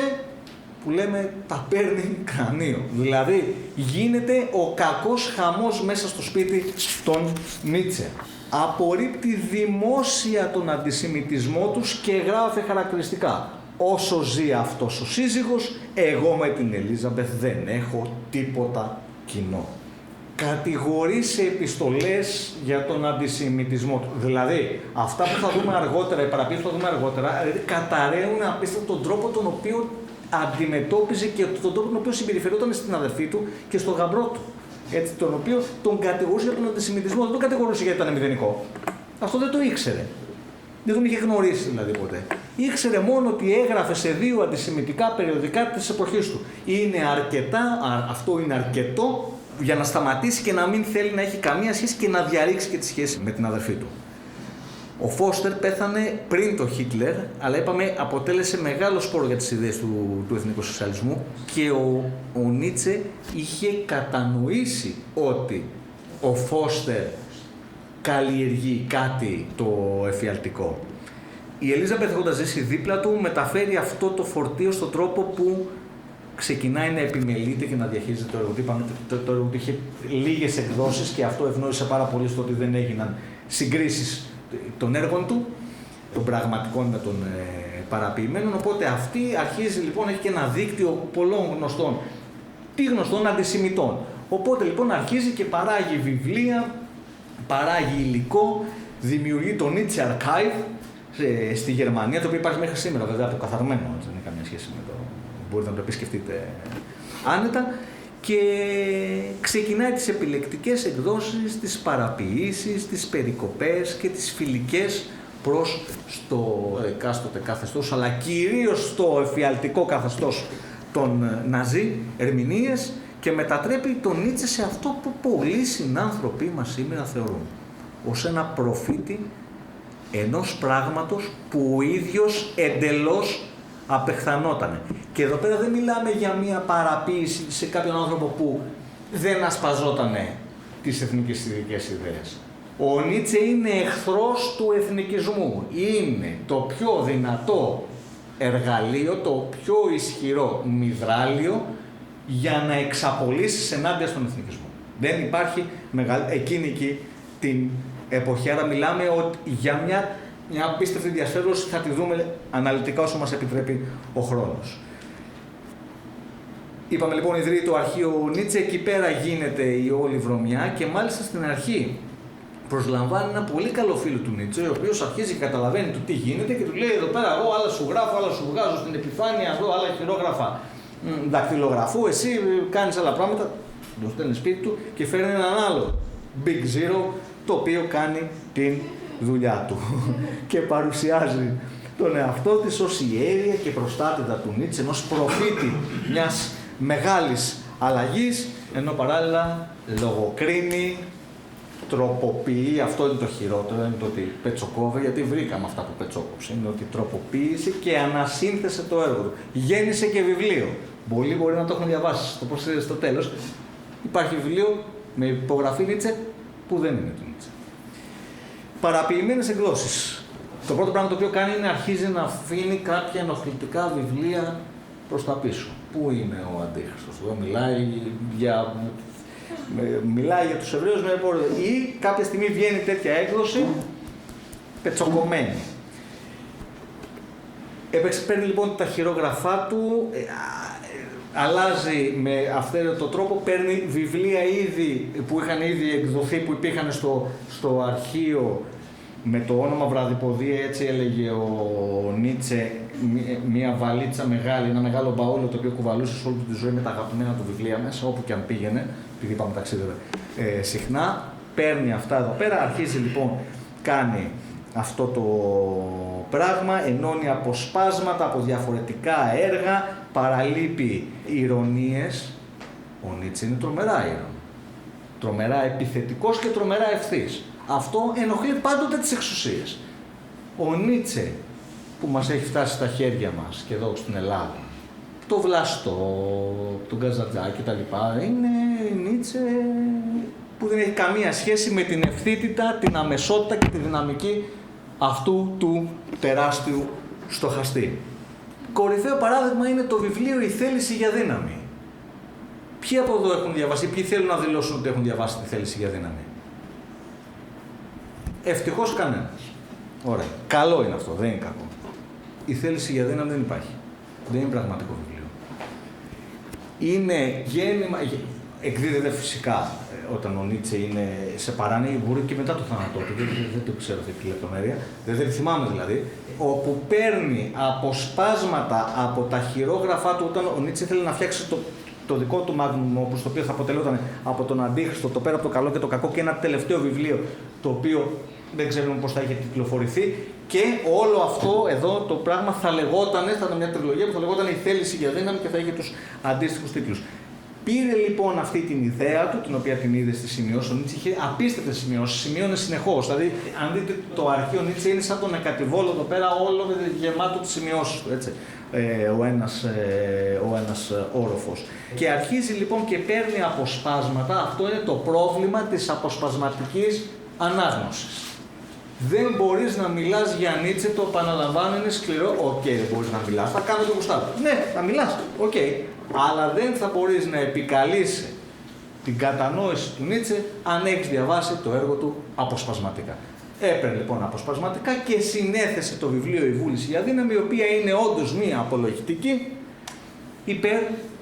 που λέμε, τα παίρνει κρανίο. Δηλαδή γίνεται ο κακός χαμός μέσα στο σπίτι των Νίτσε. Απορρίπτει δημόσια τον αντισημιτισμό τους και γράφει χαρακτηριστικά. Όσο ζει αυτός ο σύζυγος, εγώ με την Ελίζαμπεθ δεν έχω τίποτα κοινό. Κατηγορεί σε επιστολές για τον αντισημιτισμό του. Δηλαδή, αυτά που θα δούμε αργότερα, οι παραποιήσεις που θα δούμε αργότερα, καταραίουν απίστευτα τον τρόπο τον οποίο αντιμετώπιζε και τον τρόπο τον οποίο συμπεριφερόταν στην αδερφή του και στον γαμπρό του. Έτσι, τον οποίο τον κατηγορούσε για τον αντισημιτισμό, δεν τον κατηγορούσε γιατί ήταν μηδενικό. Αυτό δεν το ήξερε. Δεν τον είχε γνωρίσει δηλαδή ποτέ. Ήξερε μόνο ότι έγραφε σε 2 αντισημιτικά περιοδικά της εποχής του. Είναι αρκετά, αυτό είναι αρκετό για να σταματήσει και να μην θέλει να έχει καμία σχέση και να διαρρήξει και τη σχέση με την αδερφή του. Ο Φώστερ πέθανε πριν το Χίτλερ, αλλά είπαμε αποτέλεσε μεγάλο σπόρο για τις ιδέες του εθνικού σοσιαλισμού και ο Νίτσε είχε κατανοήσει ότι ο Φώστερ καλλιεργεί κάτι το εφιαλτικό. Η Ελίζαμπεθ, έχοντας ζήσει δίπλα του, μεταφέρει αυτό το φορτίο στον τρόπο που ξεκινάει να επιμελείται και να διαχειρίζεται το έργο. Είπαμε ότι το έργο είχε λίγες εκδόσεις και αυτό ευνόησε πάρα πολύ στο ότι δεν έγιναν συγκρίσεις των έργων του, των πραγματικών με των παραποιημένων. Οπότε αυτή αρχίζει λοιπόν, έχει και ένα δίκτυο πολλών γνωστών, τι γνωστών αντισημιτών. Οπότε λοιπόν αρχίζει και παράγει βιβλία, παράγει υλικό, δημιουργεί το Nietzsche Archive στη Γερμανία, το οποίο υπάρχει μέχρι σήμερα βέβαια αποκαθαρμένο, δεν έχει καμία σχέση με το, μπορείτε να το επισκεφτείτε άνετα, και ξεκινάει τις επιλεκτικές εκδόσεις, τις παραποιήσεις, τις περικοπές και τις φιλικές προς το εκάστοτε καθεστώς, αλλά κυρίως στο εφιαλτικό καθεστώς των Ναζί ερμηνείες, και μετατρέπει τον Νίτσε σε αυτό που πολλοί συνάνθρωποι μας σήμερα θεωρούν, ως ένα προφήτη ενός πράγματος που ο ίδιος εντελώς απεχθανότανε. Και εδώ πέρα δεν μιλάμε για μια παραποίηση σε κάποιον άνθρωπο που δεν ασπαζότανε τις εθνικιστικές ιδέες. Ο Νίτσε είναι εχθρός του εθνικισμού. Είναι το πιο δυνατό εργαλείο, το πιο ισχυρό μυδράλιο για να εξαπολύσεις ενάντια στον εθνικισμό. Δεν υπάρχει εκείνη εκεί την εποχή. Άρα μιλάμε για μια απίστευτη διασφαίρωση, θα τη δούμε αναλυτικά όσο μας επιτρέπει ο χρόνος. Είπαμε λοιπόν ιδρύει το αρχείο Νίτσε, εκεί πέρα γίνεται η όλη βρωμιά και μάλιστα στην αρχή προσλαμβάνει ένα πολύ καλό φίλο του Νίτσε, ο οποίος αρχίζει και καταλαβαίνει το τι γίνεται και του λέει εδώ πέρα εγώ άλλα σου γράφω, άλλα σου βγάζω στην επιφάνεια, εδώ άλλα χειρόγραφα δακτυλογραφού, εσύ κάνεις άλλα πράγματα, το στέλνει σπίτι του και φέρνει έναν άλλο Big Zero το οποίο κάνει την δουλειά του και παρουσιάζει τον εαυτό της ως ιέρια και προστάτηδα του Νίτσε, ενός προφήτη μιας μεγάλης αλλαγής, ενώ παράλληλα λογοκρίνει, τροποποιεί, αυτό είναι το χειρότερο, είναι το ότι πετσοκόβε, γιατί βρήκαμε αυτά που πετσόκοψε, είναι ότι τροποποίησε και ανασύνθεσε το έργο του. Γέννησε και βιβλίο. Πολλοί μπορεί να το έχουν διαβάσει, το πώς είναι στο τέλος. Υπάρχει βιβλίο με υπογραφή Νίτσε που δεν είναι του Νίτσε. Παραποιημένες εκδόσεις. Το πρώτο πράγμα το οποίο κάνει είναι αρχίζει να αφήνει κάποια ενοχλητικά βιβλία προς τα πίσω. Πού είναι ο Αντίχριστος, εδώ μιλάει για τους Εβραίους με ή κάποια στιγμή βγαίνει τέτοια έκδοση πετσοκομμένη. Παίρνει λοιπόν τα χειρόγραφά του, αλλάζει με αυθαίρετο τρόπο, παίρνει βιβλία ήδη που είχαν ήδη εκδοθεί, που υπήρχαν στο αρχείο με το όνομα Βραδιποδία, έτσι έλεγε ο Νίτσε, μια βαλίτσα μεγάλη, ένα μεγάλο μπαούλο το οποίο κουβαλούσε σε όλη τη ζωή με τα αγαπημένα του βιβλία μέσα, όπου και αν πήγαινε, επειδή είπαμε ταξίδευε συχνά, παίρνει αυτά εδώ πέρα, αρχίζει λοιπόν, κάνει αυτό το πράγμα, ενώνει αποσπάσματα από διαφορετικά έργα, παραλείπει ηρωνίες. Ο Νίτσε είναι τρομερά ήρων, τρομερά επιθετικός και τρομερά ευθύς. Αυτό ενοχλεί πάντοτε τις εξουσίες. Ο Νίτσε που μας έχει φτάσει στα χέρια μας και εδώ στην Ελλάδα, το Βλαστό, τον Καζαντζά και τα λοιπά, είναι Νίτσε που δεν έχει καμία σχέση με την ευθύτητα, την αμεσότητα και τη δυναμική αυτού του τεράστιου στοχαστή. Κορυφαίο παράδειγμα είναι το βιβλίο «Η θέληση για δύναμη». Ποιοι από εδώ έχουν διαβάσει, ποιοι θέλουν να δηλώσουν ότι έχουν διαβάσει τη θέληση για δύναμη? Ευτυχώς κανένας. Ωραία. Καλό είναι αυτό, δεν είναι κακό. Η θέληση για δύναμη δεν υπάρχει. Δεν είναι πραγματικό βιβλίο. Είναι γέννημα, εκδίδεται φυσικά όταν ο Νίτσε είναι σε παράνοια, μπορεί και μετά το θάνατό του, δεν το ξέρω αυτή τη λεπτομέρεια, δεν θυμάμαι δηλαδή, όπου παίρνει αποσπάσματα από τα χειρόγραφά του όταν ο Νίτσε ήθελε να φτιάξει το δικό του magnum opus, το οποίο θα αποτελόταν από τον Αντίχριστο, το πέρα από το καλό και το κακό, και ένα τελευταίο βιβλίο το οποίο δεν ξέρουμε πώς θα είχε κυκλοφορηθεί, και όλο αυτό εδώ το πράγμα θα ήταν μια τριλογία που θα λεγόταν «Η θέληση για δύναμη» και θα είχε τους αντίστοιχους τίτλους. Πήρε λοιπόν αυτή την ιδέα του, την οποία την είδε στη σημειώση, ο Νίτσε είχε απίστευτες σημειώσεις, σημείωνε συνεχώς. Δηλαδή, αν δείτε το αρχείο Νίτσε είναι σαν τον Εκατηβόλο εδώ πέρα, όλο γεμάτο τις σημειώσεις του, έτσι. Ο ένας όροφος. Και αρχίζει λοιπόν και παίρνει αποσπάσματα, αυτό είναι το πρόβλημα της αποσπασματικής ανάγνωσης. Δεν μπορείς να μιλάς για Νίτσε, το επαναλαμβάνω, είναι σκληρό. Οκ, δεν μπορείς να μιλάς, θα κάνω το γουστάρι. Ναι, θα μιλάς, οκ. Αλλά δεν θα μπορείς να επικαλείσαι την κατανόηση του Νίτσε αν έχεις διαβάσει το έργο του αποσπασματικά. Έπαιρνε λοιπόν αποσπασματικά και συνέθεσε το βιβλίο «Η βούληση για δύναμη», η οποία είναι όντως μία απολογητική υπέρ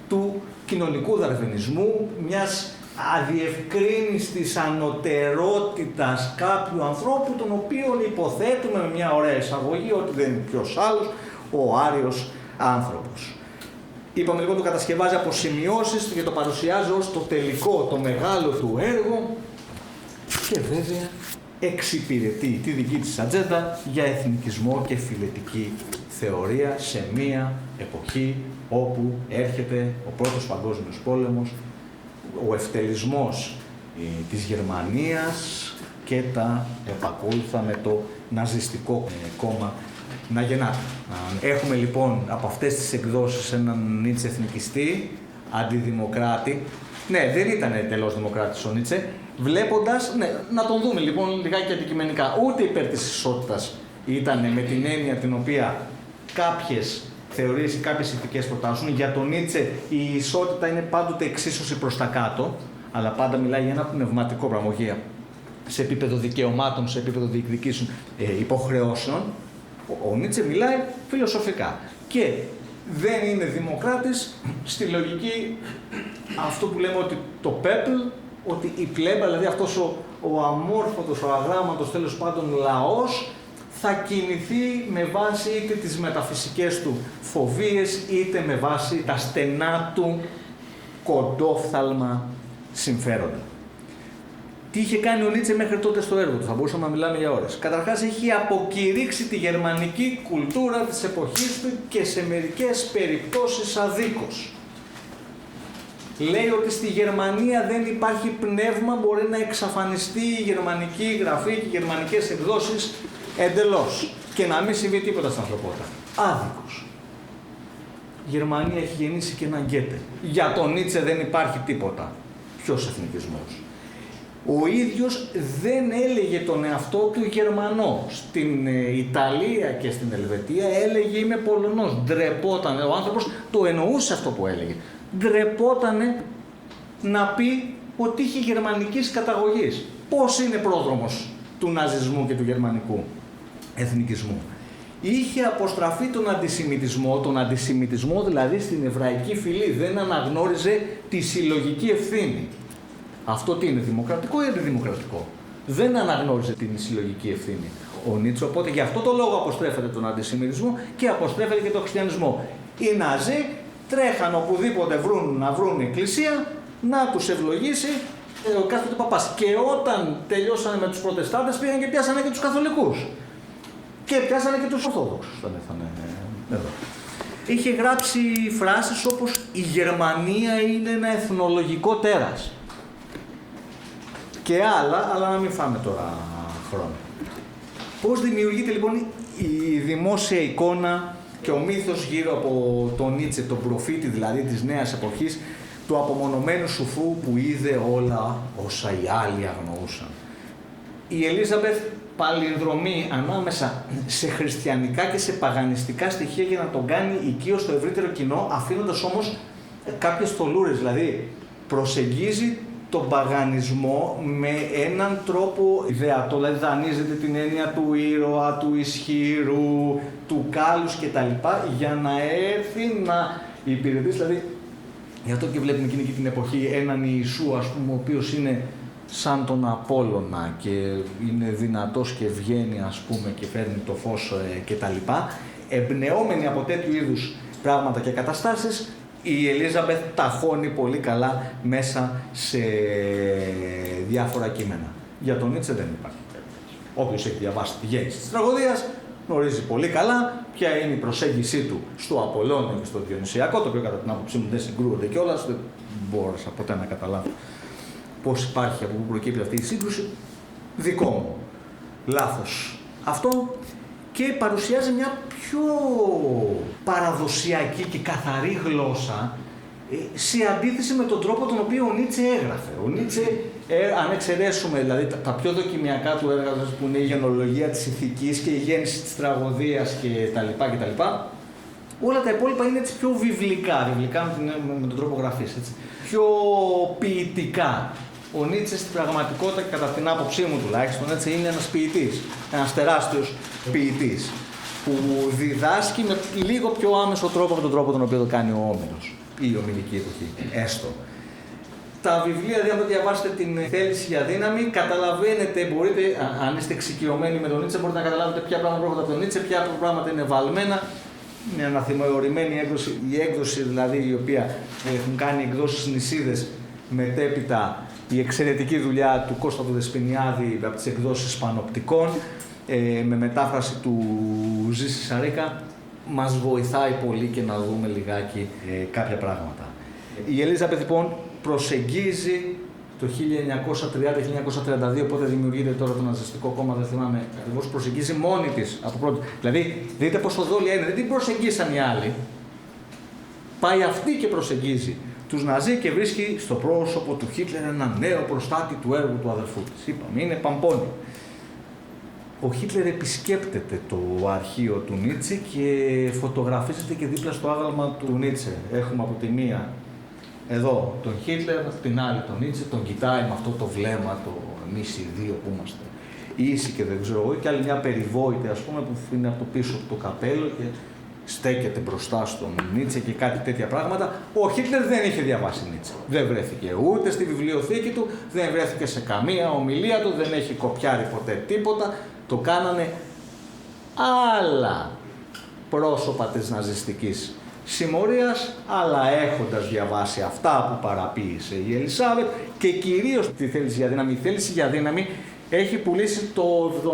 του κοινωνικού δαρβινισμού, μιας αδιευκρίνιστης ανωτερότητας κάποιου ανθρώπου, τον οποίον υποθέτουμε με μια ωραία εισαγωγή ότι δεν είναι ποιος άλλος, ο Άριος άνθρωπος. Είπαμε λοιπόν, το κατασκευάζει από σημειώσεις και το παρουσιάζει ως το τελικό, το μεγάλο του έργο, και βέβαια εξυπηρετεί τη δική της ατζέντα για εθνικισμό και φιλετική θεωρία σε μία εποχή όπου έρχεται ο Πρώτος Παγκόσμιος Πόλεμος, ο ευτελισμός της Γερμανίας και τα επακόλουθα με το ναζιστικό κόμμα να γεννάται. Έχουμε λοιπόν από αυτές τις εκδόσεις έναν Νίτσε εθνικιστή, αντιδημοκράτη. Ναι, δεν ήταν τελώς δημοκράτης ο Νίτσε. Βλέποντας, ναι, να τον δούμε λοιπόν λιγάκι αντικειμενικά. Ούτε υπέρ της ισότητας ήταν, με την έννοια την οποία κάποιες θεωρίες ή κάποιες ηθικές προτάσουν. Για τον Νίτσε η ισότητα είναι πάντοτε εξίσωση προς τα κάτω, αλλά πάντα μιλάει για ένα πνευματικό πράγμα, σε επίπεδο δικαιωμάτων, σε επίπεδο διεκδικήσεων υποχρεώσεων. Ο Νίτσε μιλάει φιλοσοφικά. Και δεν είναι δημοκράτης στη λογική αυτό που λέμε ότι το people, ότι η πλέμπα, δηλαδή αυτός ο αμόρφωτος, ο αγράμματος τέλος πάντων λαός, θα κινηθεί με βάση είτε τις μεταφυσικές του φοβίες, είτε με βάση τα στενά του κοντόφθαλμα συμφέροντα. Τι είχε κάνει ο Νίτσε μέχρι τότε στο έργο του, θα μπορούσαμε να μιλάμε για ώρες. Καταρχάς, έχει αποκηρύξει τη γερμανική κουλτούρα της εποχής του και σε μερικές περιπτώσεις αδίκως. Λέει ότι στη Γερμανία δεν υπάρχει πνεύμα, μπορεί να εξαφανιστεί η γερμανική γραφή και οι γερμανικές εκδόσεις εντελώς και να μην συμβεί τίποτα στην ανθρωπότητα. Άδικος. Η Γερμανία έχει γεννήσει και έναν Γκέτε. Για τον Νίτσε δεν υπάρχει τίποτα. Ποιος εθνικισμός. Ο ίδιος δεν έλεγε τον εαυτό του Γερμανό. Στην Ιταλία και στην Ελβετία έλεγε είμαι Πολωνός. Ντρεπότανε. Ο άνθρωπος το εννοούσε αυτό που έλεγε. Ντρεπότανε να πει ότι είχε γερμανικής καταγωγής. Πώς είναι πρόδρομος του ναζισμού και του γερμανικού εθνικισμού. Είχε αποστραφεί τον αντισημιτισμό δηλαδή στην εβραϊκή φυλή. Δεν αναγνώριζε τη συλλογική ευθύνη. Αυτό τι είναι, δημοκρατικό ή αντιδημοκρατικό. Δεν αναγνώριζε την συλλογική ευθύνη ο Νίτσε, οπότε γι' αυτό το λόγο αποστρέφεται τον αντισημιτισμό και αποστρέφεται και τον χριστιανισμό. Οι Ναζί τρέχαν οπουδήποτε να βρουν εκκλησία, να τους ευλογήσει ο κάθε του παπάς. Και όταν τελειώσανε με τους Προτεστάντες πήγαν και πιάσανε και τους Καθολικούς. Και πιάσανε και τους Ορθόδοξους. Εδώ. Είχε γράψει φράσεις όπως «Η Γερμανία είναι ένα εθνολογικό τέρας». Και άλλα, αλλά να μην φάμε τώρα χρόνο. Πώς δημιουργείται λοιπόν η δημόσια εικόνα και ο μύθος γύρω από τον Νίτσε, τον προφήτη δηλαδή της νέας εποχής, του απομονωμένου σουφού που είδε όλα όσα οι άλλοι αγνοούσαν. Η Ελίζαμπεθ παλινδρομεί ανάμεσα σε χριστιανικά και σε παγανιστικά στοιχεία για να τον κάνει οικείο στο ευρύτερο κοινό, αφήνοντας όμως κάποιες θολούρες, δηλαδή προσεγγίζει τον παγανισμό με έναν τρόπο ιδεατό, δηλαδή δανείζεται την έννοια του ήρωα, του ισχυρού, του κάλους κτλ. Για να έρθει να υπηρετήσει, δηλαδή γι' αυτό και βλέπουμε εκείνη την εποχή έναν Ιησού, ας πούμε, ο οποίος είναι σαν τον Απόλλωνα και είναι δυνατός και βγαίνει, ας πούμε, και παίρνει το φως κτλ. Εμπνεόμενοι από τέτοιου είδους πράγματα και καταστάσεις, η Ελίζαμπεθ ταχώνει πολύ καλά μέσα σε διάφορα κείμενα. Για τον Νίτσε δεν υπάρχει. Όποιος έχει διαβάσει τη γέννηση της τραγωδίας γνωρίζει πολύ καλά ποια είναι η προσέγγιση του στο Απολλώνα και στο Διονυσιακό, το οποίο κατά την άποψή μου δεν συγκρούονται κιόλας, δεν μπόρεσα ποτέ να καταλάβω πώς υπάρχει, από πού προκύπτει αυτή η σύγκρουση. Δικό μου λάθος αυτό. Και παρουσιάζει μια πιο παραδοσιακή και καθαρή γλώσσα σε αντίθεση με τον τρόπο τον οποίο ο Νίτσε έγραφε. Ο Νίτσε, αν εξαιρέσουμε δηλαδή τα πιο δοκιμιακά του έργα που είναι η γενολογία της ηθικής και η γέννηση της τραγωδίας κτλ. Όλα τα υπόλοιπα είναι έτσι πιο βιβλικά με τον τρόπο γραφής, έτσι. Πιο ποιητικά. Ο Νίτσε στην πραγματικότητα, κατά την άποψή μου τουλάχιστον, έτσι, είναι ένας ποιητής, ένας τεράστιος ποιητής, που διδάσκει με λίγο πιο άμεσο τρόπο από τον τρόπο τον οποίο το κάνει ο Όμηρος ή η ομιλική εποχή, έστω. Τα βιβλία, δηλαδή, αν διαβάσετε την Θέληση για δύναμη, καταλαβαίνετε, μπορείτε, αν είστε εξοικειωμένοι με τον Νίτσε, μπορείτε να καταλάβετε ποια πράγματα προέρχονται από τον Νίτσε, ποια πράγματα είναι βαλμένα. Είναι αναθυμωρημένη έκδοση, η έκδοση δηλαδή η οποία έχουν κάνει εκδόσεις νησίδες, μετέπειτα η εξαιρετική δουλειά του Κώστα του Δεσποινιάδη από τις εκδόσεις Πανοπτικών, με μετάφραση του Ζήση Σαρίκα, μας βοηθάει πολύ και να δούμε λιγάκι κάποια πράγματα. Η Ελίζαμπεθ λοιπόν προσεγγίζει το 1930-1932, οπότε δημιουργείται τώρα το Ναζιστικό κόμμα, δεν θυμάμαι ακριβώς, προσεγγίζει μόνη της από πρώτη. Δηλαδή, δείτε πόσο δόλια είναι, δεν την προσεγγίσαν οι άλλοι. Πάει αυτή και προσεγγίζει τους Ναζί και βρίσκει στο πρόσωπο του Χίτλερ ένα νέο προστάτη του έργου του αδερφού της. Είπαμε, είναι παμπώνη. Ο Χίτλερ επισκέπτεται το αρχείο του Νίτσε και φωτογραφίζεται και δίπλα στο άγαλμα του Νίτσε. Έχουμε από τη μία εδώ τον Χίτλερ, από την άλλη τον Νίτσε, τον κοιτάει με αυτό το βλέμμα, το εμείς οι δύο που είμαστε ίσοι και δεν ξέρω εγώ, και άλλη μια περιβόητη, ας πούμε, που είναι από το πίσω του το καπέλο και στέκεται μπροστά στον Νίτσε και κάτι τέτοια πράγματα. Ο Χίτλερ δεν είχε διαβάσει Νίτσε. Δεν βρέθηκε ούτε στη βιβλιοθήκη του, δεν βρέθηκε σε καμία ομιλία του, δεν έχει κοπιάρει ποτέ τίποτα. Το κάνανε άλλα πρόσωπα της ναζιστικής συμμορίας, αλλά έχοντας διαβάσει αυτά που παραποίησε η Ελισάβετ και κυρίως τη θέληση για δύναμη. Η θέληση για δύναμη έχει πουλήσει το 70%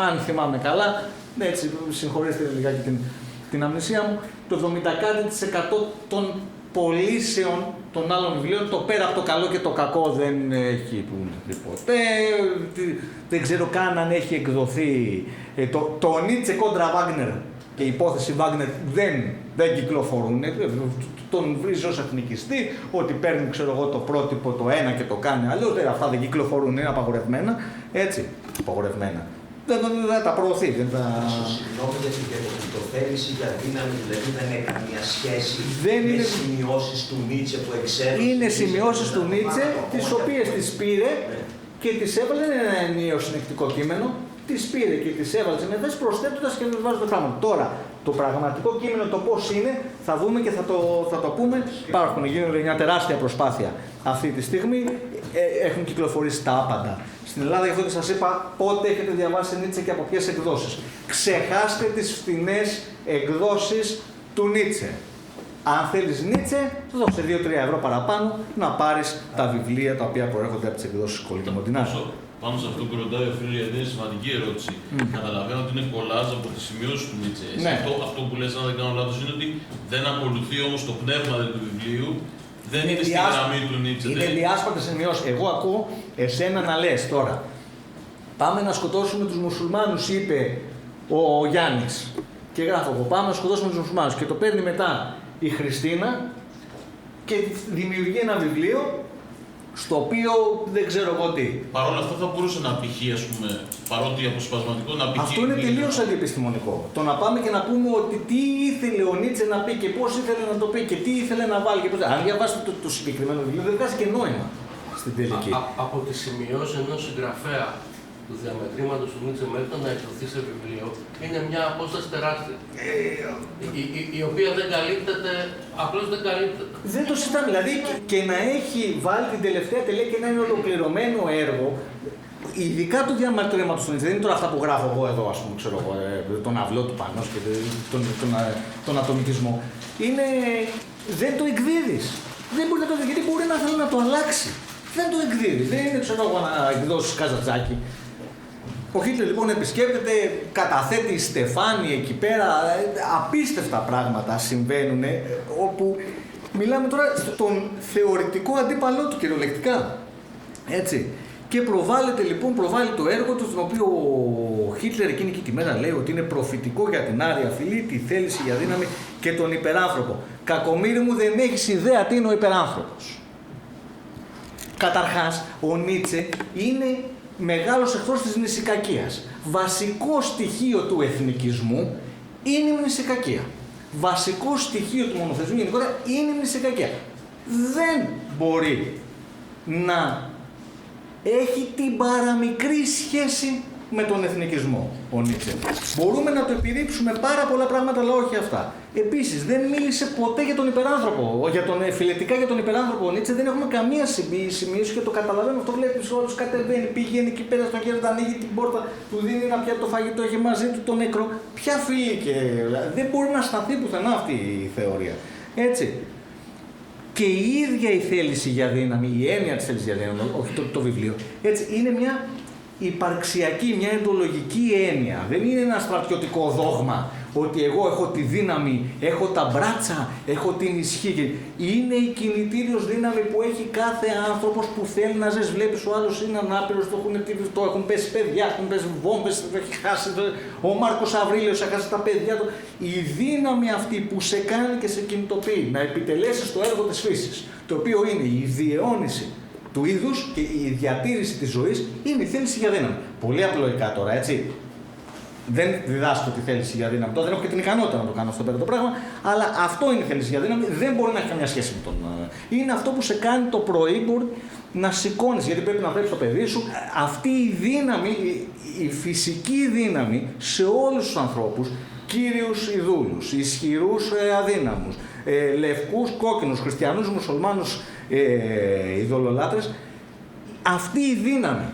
αν θυμάμαι καλά, έτσι συγχωρέστε λιγάκι την αμνησία μου, το 70% των πωλήσεων των άλλων βιβλίων, το πέρα από το καλό και το κακό δεν έχει πουληθεί ποτέ, δεν ξέρω καν αν έχει εκδοθεί το Νίτσε κόντρα Βάγνερ και η υπόθεση Βάγνερ δεν κυκλοφορούν, τον βρίζει ως εθνικιστή, ότι παίρνει ξέρω εγώ το πρότυπο το ένα και το κάνει αλλιώς, αυτά δεν κυκλοφορούν, είναι απαγορευμένα, έτσι, απαγορευμένα. Δεν τα προωθεί, δεν τα... Συγγνώμη γιατί το θέληση για δύναμη δηλαδή δεν έχει καμία σχέση με σημειώσεις του Νίτσε που εξέρχονται. Είναι σημειώσεις του Νίτσε, τις οποίες τις πήρε και τις έβαλε, είναι ένα ενιαίο συνεκτικό κείμενο, τις πήρε και τις έβαλε σε μετάσεις προσθέτοντας και βάζοντας το πράγμα. Τώρα, το πραγματικό κείμενο το πώς είναι, θα δούμε και θα το πούμε. Γίνεται μια τεράστια προσπάθεια αυτή τη στιγμή, έχουν κυκλοφορήσει τα άπαντα στην Ελλάδα, γι' αυτό και σας είπα πότε έχετε διαβάσει Νίτσε και από ποιες εκδόσεις. Ξεχάστε τις φθηνές εκδόσεις του Νίτσε. Αν θέλεις Νίτσε, δώσε 2-3 ευρώ παραπάνω να πάρεις τα βιβλία τα οποία προέρχονται από τις εκδόσεις Κολλή Μοντινά. Πάνω σε αυτό που ρωτάει ο φίλος, γιατί είναι σημαντική ερώτηση. Καταλαβαίνω ότι είναι κολλάζ από τις σημειώσεις του Νίτσε. Ναι. Αυτό που λες, αν δεν κάνω λάθος, είναι ότι δεν ακολουθεί όμως το πνεύμα του βιβλίου, δεν είναι στη γραμμή του Νίτσε. Είναι διάσπατες σημειώσεις. Εγώ ακούω εσένα να λες τώρα. Πάμε να σκοτώσουμε τους μουσουλμάνους, είπε ο Γιάννης. Και γράφω εγώ, πάμε να σκοτώσουμε τους μουσουλμάνους. Και το παίρνει μετά η Χριστίνα και δημιουργεί ένα βιβλίο στο οποίο δεν ξέρω εγώ τι. Παρ' όλα αυτά θα μπορούσε να πηχεί, ας πούμε, παρότι αποσπασματικό να πηχεί. Αυτό είναι τελείως αντιεπιστημονικό. Το να πάμε και να πούμε ότι τι ήθελε ο Νίτσε να πει και πώς ήθελε να το πει και τι ήθελε να βάλει και πώς. Αν διαβάσετε το συγκεκριμένο βιβλίο, δεν βγάζει και νόημα στην τελική. Από τις σημειώσεις ενός συγγραφέα του διαμετρήματος του Νίτσε μέχρι το να εκδοθεί σε βιβλίο είναι μια απόσταση τεράστια. Η οποία δεν καλύπτεται, απλώς δεν καλύπτεται. Δεν το συζητάμε. Δηλαδή και να έχει βάλει την τελευταία τελεία και να είναι ολοκληρωμένο έργο, ειδικά του διαμετρήματος του Νίτσε, δεν είναι τώρα αυτά που γράφω εγώ εδώ, ας πούμε, ξέρω εγώ, τον αυλό του Πανός και τον ατομικισμό. Είναι, δεν το εκδίδεις. Δεν μπορεί να το εκδίδεις, γιατί μπορεί να θέλει να το αλλάξει. Δεν το εκδίδεις. Δεν είναι, ξέρω εγώ, να εκδώσεις Καζατζάκι. Ο Χίτλερ λοιπόν επισκέπτεται, καταθέτει στεφάνι εκεί πέρα, απίστευτα πράγματα συμβαίνουν, όπου μιλάμε τώρα στον θεωρητικό αντίπαλό του κυριολεκτικά. Έτσι. Και προβάλλει το έργο του, στον οποίο ο Χίτλερ εκείνη και τη μέρα λέει ότι είναι προφητικό για την άρια φυλή, τη θέληση για δύναμη και τον υπεράνθρωπο. Κακομοίρη μου, δεν έχεις ιδέα τι είναι ο υπεράνθρωπος. Καταρχάς, ο Νίτσε είναι μεγάλος εχθρός της μνησικακίας. Βασικό στοιχείο του εθνικισμού είναι η μνησικακία. Βασικό στοιχείο του μονοθετισμού γενικότερα είναι η μνησικακία. Δεν μπορεί να έχει την παραμικρή σχέση με τον εθνικισμό ο Νίτσε. Μπορούμε να το επιρρύψουμε πάρα πολλά πράγματα, αλλά όχι αυτά. Επίσης, δεν μίλησε ποτέ για τον υπεράνθρωπο, φιλετικά για τον υπεράνθρωπο ο Νίτσε. Δεν έχουμε καμία σημείωση και το καταλαβαίνω. Αυτό βλέπεις όλους, κατεβαίνει, πηγαίνει εκεί πέρα στο κέντρο, ανοίγει την πόρτα, του δίνει να πιάσει το φαγητό, έχει μαζί του το νεκρό. Ποια φίλη και. Δεν μπορεί να σταθεί πουθενά αυτή η θεωρία. Έτσι. Και η ίδια η θέληση για δύναμη, η έννοια της θέλησης για δύναμη, όχι το βιβλίο, έτσι, είναι μια υπαρξιακή, μια εντολογική έννοια. Δεν είναι ένα στρατιωτικό δόγμα ότι εγώ έχω τη δύναμη, έχω τα μπράτσα, έχω την ισχύ. Είναι η κινητήριος δύναμη που έχει κάθε άνθρωπος που θέλει να ζήσει. Βλέπεις ο άλλος είναι ανάπηρος, το έχουν πέσει παιδιά, έχουν πέσει βόμβες, έχει χάσει. Ο Μάρκος Αβρίλιος έχασε τα παιδιά του. Η δύναμη αυτή που σε κάνει και σε κινητοποιεί να επιτελέσεις το έργο της φύσης, το οποίο είναι η διαιώνιση του είδους και η διατήρηση της ζωής, είναι η θέληση για δύναμη. Πολύ απλοϊκά τώρα, έτσι. Δεν διδάσκω τη θέληση για δύναμη. Τώρα δεν έχω και την ικανότητα να το κάνω αυτό πέρα το πράγμα, αλλά αυτό είναι η θέληση για δύναμη. Δεν μπορεί να έχει καμιά σχέση με τον. Είναι αυτό που σε κάνει το πρωί να σηκώνεις, γιατί πρέπει να βλέπεις το παιδί σου. Αυτή η δύναμη, η φυσική δύναμη σε όλους τους ανθρώπους κύριους ειδούλους, ισχυρούς αδύναμους, λευκούς, κόκκινους, χριστιανούς, μουσουλμάνους, ειδωλολάτρες. Αυτή η δύναμη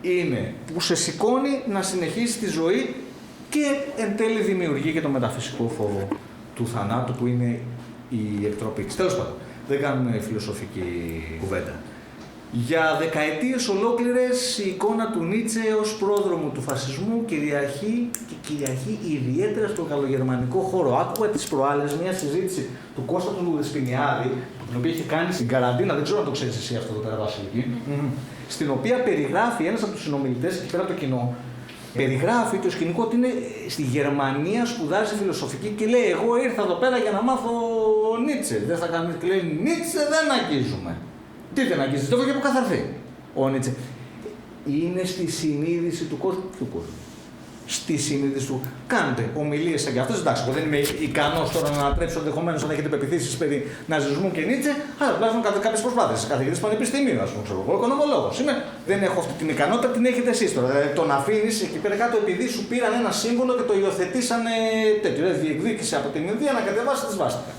είναι που σε σηκώνει να συνεχίσει τη ζωή και εν τέλει δημιουργεί και το μεταφυσικό φόβο του θανάτου που είναι η εκτροπή. Τέλος πάντων, δεν κάνουμε φιλοσοφική κουβέντα. Για δεκαετίες ολόκληρες η εικόνα του Νίτσε ως πρόδρομου του φασισμού κυριαρχεί ιδιαίτερα στον γαλλογερμανικό χώρο. Άκουγα τις προάλλες μια συζήτηση του Κώστα του Δεσποινιάδη, την οποία είχε κάνει στην καραντίνα, δεν ξέρω αν το ξέρεις εσύ αυτό το πέρα Βασιλική, στην οποία περιγράφει ένας από τους συνομιλητές εκεί πέρα το κοινό, περιγράφει το σκηνικό ότι είναι στη Γερμανία, σπουδάζει φιλοσοφική και λέει: εγώ ήρθα εδώ πέρα για να μάθω Νίτσε. Δεν θα κάνει, και λέει: Νίτσε δεν αγγίζουμε. Τι δεν αγγίζεις, το είχε αποκαθαρθεί ο Νίτσε. Είναι στη συνείδηση του κόσμου. Ποιου κόσμου? Στη συνείδηση του. Κάντε ομιλίες σαν κι αυτές. Εντάξει, εγώ δεν είμαι ικανός τώρα να ανατρέψω ενδεχομένως αν έχετε πεποιθήσεις περί ναζισμού και Νίτσε, αλλά τουλάχιστον κάποιες προσπάθειες. Καθηγητής πανεπιστημίου, ας πούμε, ξέρω εγώ, οικονομολόγος είμαι. Δεν έχω αυτή την ικανότητα, την έχετε εσείς τώρα. Δηλαδή, τον αφήνεις εκεί πέρα κάτω επειδή σου πήραν ένα σύμβολο και το υιοθετήσανε τέτοιο. Δηλαδή, διεκδίκησε από την Ινδία να κατεβάσει τη σβάστηκα.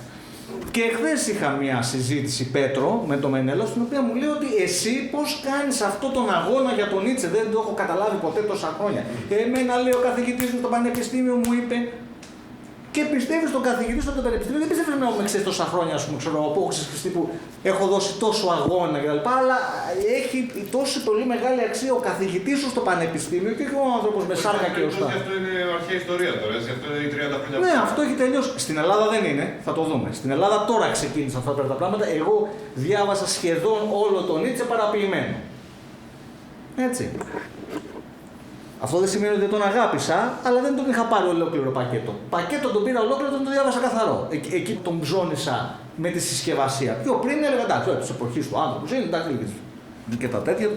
Και χθες είχα μια συζήτηση, Πέτρο, με τον Μενέλο, στην οποία μου λέει ότι εσύ πώς κάνεις αυτό τον αγώνα για τον Νίτσε, δεν το έχω καταλάβει ποτέ τόσα χρόνια. Εμένα, λέει, ο καθηγητής μου στο πανεπιστήμιο μου είπε, και πιστεύεις τον καθηγητή στο πανεπιστήμιο, δεν πιστεύεις να με ξέρεις τόσα χρόνια, ας πούμε, ξέρω, που έχω ξεσχριστεί, που έχω δώσει τόσο αγώνα κτλ. Αλλά έχει τόσο πολύ μεγάλη αξία ο καθηγητής σου στο πανεπιστήμιο και όχι ο άνθρωπος με σάρκα και οστά. Αυτό είναι αρχαία ιστορία τώρα, αυτό είναι 30 χρόνια. Ναι, αυτό έχει τελειώσει. Στην Ελλάδα δεν είναι, θα το δούμε. Στην Ελλάδα τώρα ξεκίνησαν αυτά τα πράγματα. Εγώ διάβασα σχεδόν όλο τον Νίτσε παραποιημένο. Έτσι. Αυτό δεν σημαίνει ότι δεν τον αγάπησα, αλλά δεν τον είχα πάρει ολόκληρο πακέτο. Πακέτο τον πήρα ολόκληρο, δεν τον διάβασα καθαρό. Εκεί τον ψώνισα με τη συσκευασία. Πιο πριν έλεγα εντάξει, τη εποχή του άνθρωπου είναι εντάξει και τα τέτοια.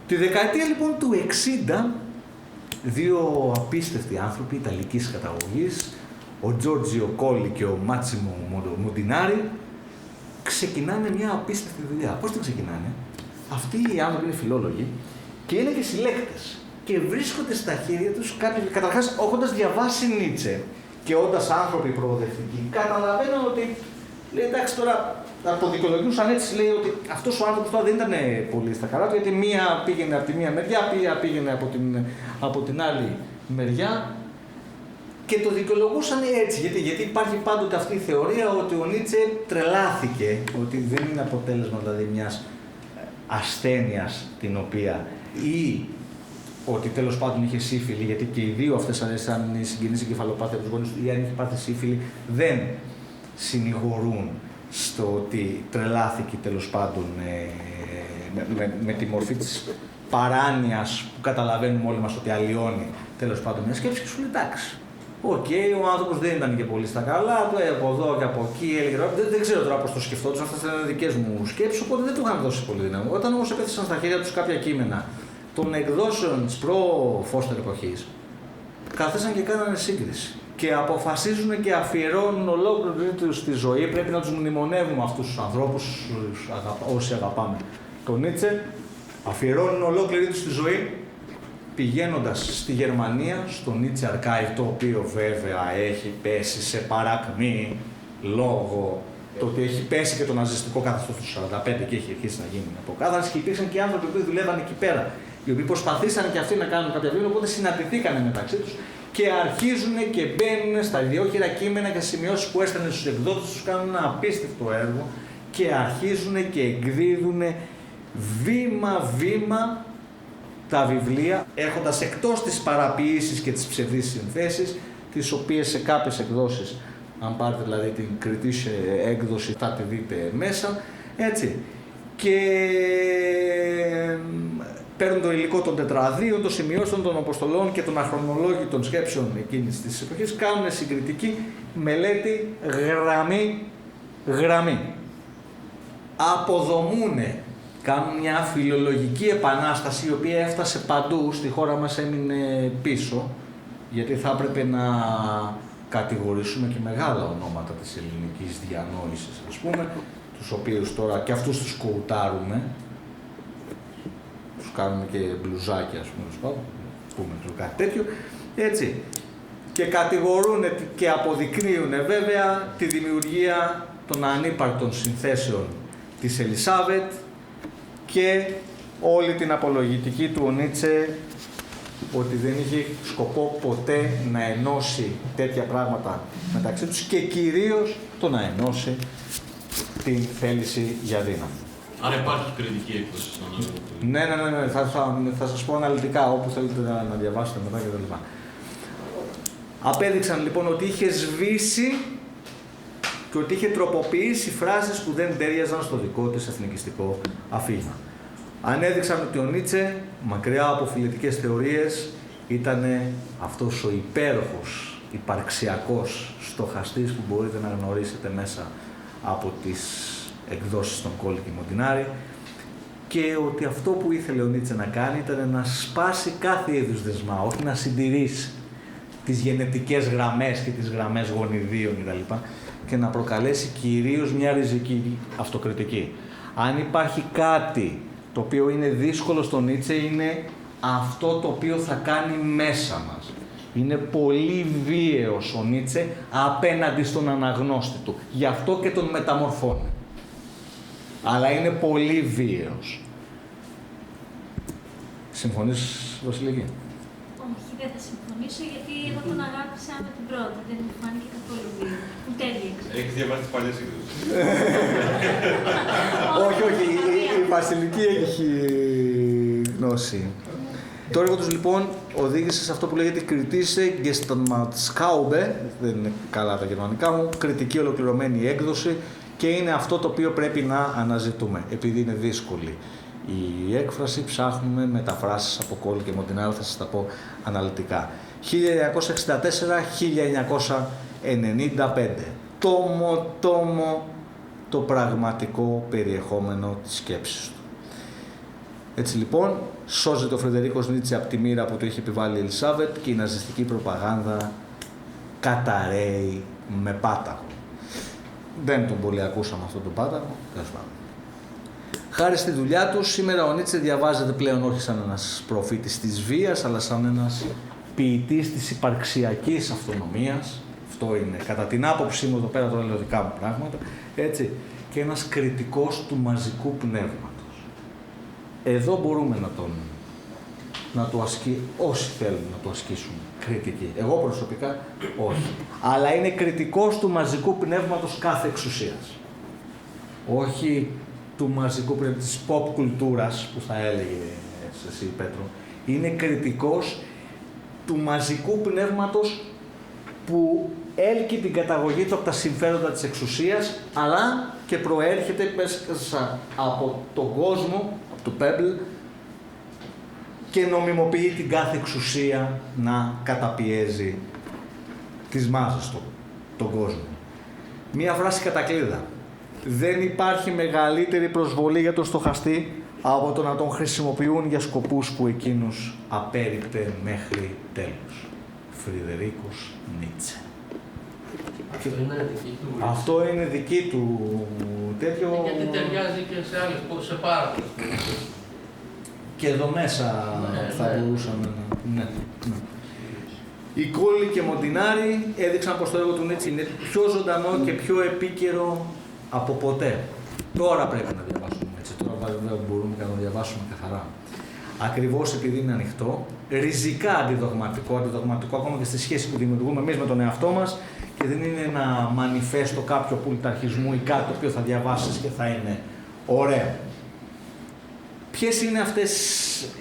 Τη δεκαετία λοιπόν του 60, δύο απίστευτοι άνθρωποι ιταλικής καταγωγής, ο Τζόρτζιο Κόλλι και ο Μάτσιμο Μοντινάρι, ξεκινάνε μια απίστευτη δουλειά. Πώς την ξεκινάνε? Αυτοί οι άνθρωποι είναι φιλόλογοι και είναι και συλλέκτες. Και βρίσκονται στα χέρια τους κάποιοι, καταρχάς έχοντας διαβάσει Νίτσε και όντας άνθρωποι προοδευτικοί, καταλαβαίνουν ότι, λέει, εντάξει τώρα, το δικαιολογούσαν έτσι, λέει ότι αυτός ο άνθρωπος τώρα δεν ήταν πολύ στα καλά του, γιατί μία πήγαινε από τη μία μεριά, πήγαινε από την άλλη μεριά και το δικαιολογούσαν έτσι, γιατί υπάρχει πάντοτε αυτή η θεωρία ότι ο Νίτσε τρελάθηκε, ότι δεν είναι αποτέλεσμα δηλαδή μιας ασθένειας την οποία ή ότι τέλος πάντων είχε σύφυλλη, γιατί και οι δύο αυτές αν είναι συγγενείς εγκεφαλοπάθεια τους γονείς ή αν είχε πάθει σύφυλλη, δεν συνηγορούν στο ότι τρελάθηκε τέλος πάντων με τη μορφή της παράνοιας που καταλαβαίνουμε όλοι μας ότι αλλοιώνει τέλος πάντων μια σκέψη και σου λέει εντάξει. Οκ, ο άνθρωπος δεν ήταν και πολύ στα καλά του, από εδώ και από εκεί έλεγε. Δεν ξέρω τώρα πώς το σκεφτόντουσαν, αυτές ήταν δικές μου σκέψεις, οπότε δεν του είχαν δώσει πολύ δύναμη. Όταν όμως έπεθυσαν στα χέρια τους κάποια κείμενα των εκδόσεων της προ-Φώστερ εποχής, καθίσαν και κάνανε σύγκριση. Και αποφασίζουν και αφιερώνουν ολόκληρη τους τη ζωή. Πρέπει να τους μνημονεύουμε αυτούς τους ανθρώπους, όσοι αγαπάμε τον Νίτσε. Αφιερώνουν ολόκληρη τους τη ζωή πηγαίνοντας στη Γερμανία, στο Nietzsche Archive, το οποίο βέβαια έχει πέσει σε παρακμή λόγω το ότι έχει πέσει και το ναζιστικό καθεστώς του 1945 και έχει αρχίσει να γίνει αποκάθαρση και υπήρξαν και άνθρωποι που δουλεύαν εκεί πέρα, οι οποίοι προσπαθήσαν και αυτοί να κάνουν κάποια βήματα, οπότε συναντηθήκαν μεταξύ τους και αρχίζουν και μπαίνουν στα ιδιόχειρα κείμενα και σημειώσεις που έστελνε στους εκδότες τους, κάνουν ένα απίστευτο έργο και αρχίζουν και εκδίδουν βήμα-βήμα τα βιβλία, έχοντας εκτός τις παραποιήσεις και τις ψευδείς συνθέσεις, τις οποίες σε κάποιες εκδόσεις, αν πάρετε δηλαδή την κριτή έκδοση, θα τη δείτε μέσα, έτσι. Και παίρνουν το υλικό των τετραδίων, των σημειώσεων, των αποστολών και των αχρονολόγητων σκέψεων εκείνης της εποχής, κάνουν συγκριτική μελέτη γραμμή. Αποδομούνε. Κάνουν μια φιλολογική επανάσταση η οποία έφτασε παντού, στη χώρα μας έμεινε πίσω, γιατί θα έπρεπε να κατηγορήσουμε και μεγάλα ονόματα της ελληνικής διανόησης, ας πούμε, τους οποίους τώρα και αυτούς τους κοουτάρουμε, τους κάνουμε και μπλουζάκια, ας πούμε, κάτι τέτοιο, έτσι. και κατηγορούν και αποδεικνύουν βέβαια τη δημιουργία των ανύπαρκτων συνθέσεων της Ελισάβετ και όλη την απολογητική του ο Νίτσε ότι δεν είχε σκοπό ποτέ να ενώσει τέτοια πράγματα μεταξύ τους και κυρίως το να ενώσει την θέληση για δύναμη. Άρα υπάρχει κριτική έκδοση στον έργο. Ναι. Θα σας πω αναλυτικά όπου θέλετε να διαβάσετε μετά κτλ. Απέδειξαν λοιπόν ότι είχε σβήσει και ότι είχε τροποποιήσει φράσεις που δεν τέριαζαν στο δικό της εθνικιστικό αφήγημα. Ανέδειξαν ότι ο Νίτσε, μακριά από φιλετικές θεωρίες, ήταν αυτός ο υπέροχος, υπαρξιακός στοχαστής που μπορείτε να γνωρίσετε μέσα από τις εκδόσεις των Κόλλη και Μοντινάρη και ότι αυτό που ήθελε ο Νίτσε να κάνει ήταν να σπάσει κάθε είδους δεσμά, όχι να συντηρήσει τις γενετικές γραμμές και τις γραμμές γονιδίων κτλ. Και να προκαλέσει κυρίως μια ριζική αυτοκριτική. Αν υπάρχει κάτι το οποίο είναι δύσκολο στον Νίτσε, είναι αυτό το οποίο θα κάνει μέσα μας. Είναι πολύ βίαιος ο Νίτσε απέναντι στον αναγνώστη του. Γι' αυτό και τον μεταμορφώνει. Αλλά είναι πολύ βίαιος. Συμφωνείς, Βασιλική? Όχι, δεν θα συμφωνήσω, γιατί εγώ τον αγάπησα με την πρώτη. Δεν μου φάνηκε καθόλου βίαιο. Μου τέριαξε. Έχεις διαβάσει τις παλιές εκδόσεις. Όχι, η Βασιλική έχει γνώση. Το έργο τους λοιπόν οδήγησε σε αυτό που λέγεται κριτήσε Gesamtschaube, δεν είναι καλά τα γερμανικά μου, κριτική ολοκληρωμένη έκδοση και είναι αυτό το οποίο πρέπει να αναζητούμε, επειδή είναι δύσκολη η έκφραση, ψάχνουμε μεταφράσεις από Κόλλη και Μοντινάρη, θα σας τα πω αναλυτικά. 1964-1995. Τόμο το πραγματικό περιεχόμενο της σκέψης του. Έτσι λοιπόν, σώζεται ο Φρεντερίκος Νίτσε από τη μοίρα που του είχε επιβάλει η Ελισάβετ και η ναζιστική προπαγάνδα καταραίει με πάταγο. Δεν τον πολύ ακούσαμε αυτόν τον πάταγο, τέλος πάντων. Χάρη στη δουλειά του, σήμερα ο Νίτσε διαβάζεται πλέον όχι σαν ένας προφήτης της βίας, αλλά σαν ένας ποιητής της υπαρξιακής αυτονομίας. Αυτό είναι, κατά την άποψή μου, εδώ πέρα τώρα λέω δικά μου πράγματα, έτσι, και ένας κριτικός του μαζικού πνεύματος. Εδώ μπορούμε να το ασκεί, όσοι θέλουν να το ασκήσουν κριτική. Εγώ προσωπικά όχι. Αλλά είναι κριτικός του μαζικού πνεύματος κάθε εξουσίας. Όχι του μαζικού πνεύματος της pop κουλτούρας που θα έλεγε εσύ Πέτρο. Είναι κριτικός του μαζικού πνεύματος που έλκει την καταγωγή του από τα συμφέροντα της εξουσίας, αλλά και προέρχεται μέσα από τον κόσμο, από το Pebble, και νομιμοποιεί την κάθε εξουσία να καταπιέζει τις μάζες του, τον κόσμο. Μία φράση κατακλείδα. Δεν υπάρχει μεγαλύτερη προσβολή για τον στοχαστή από το να τον χρησιμοποιούν για σκοπούς που εκείνους απέριπτε μέχρι τέλους. Φρεντερίκος Νίτσε. Αυτό είναι δική του τέτοιο... Γιατί ταιριάζει και σε άλλες, σε πάρα πολλές. Και εδώ μέσα θα μπορούσαμε να... Ναι. Οι Κόλλη και Μοντινάρη έδειξαν πως το έργο του Νίτσε είναι πιο ζωντανό και πιο επίκαιρο από ποτέ. Τώρα πρέπει να διαβάσουμε έτσι, τώρα βέβαια μπορούμε να το διαβάσουμε καθαρά. Ακριβώς επειδή είναι ανοιχτό, ριζικά αντιδογματικό ακόμα και στη σχέση που δημιουργούμε εμείς με τον εαυτό μας και δεν είναι ένα μανιφέστο κάποιο πουλταρχισμού ή κάτι το οποίο θα διαβάσεις και θα είναι ωραίο. Ποιες είναι αυτές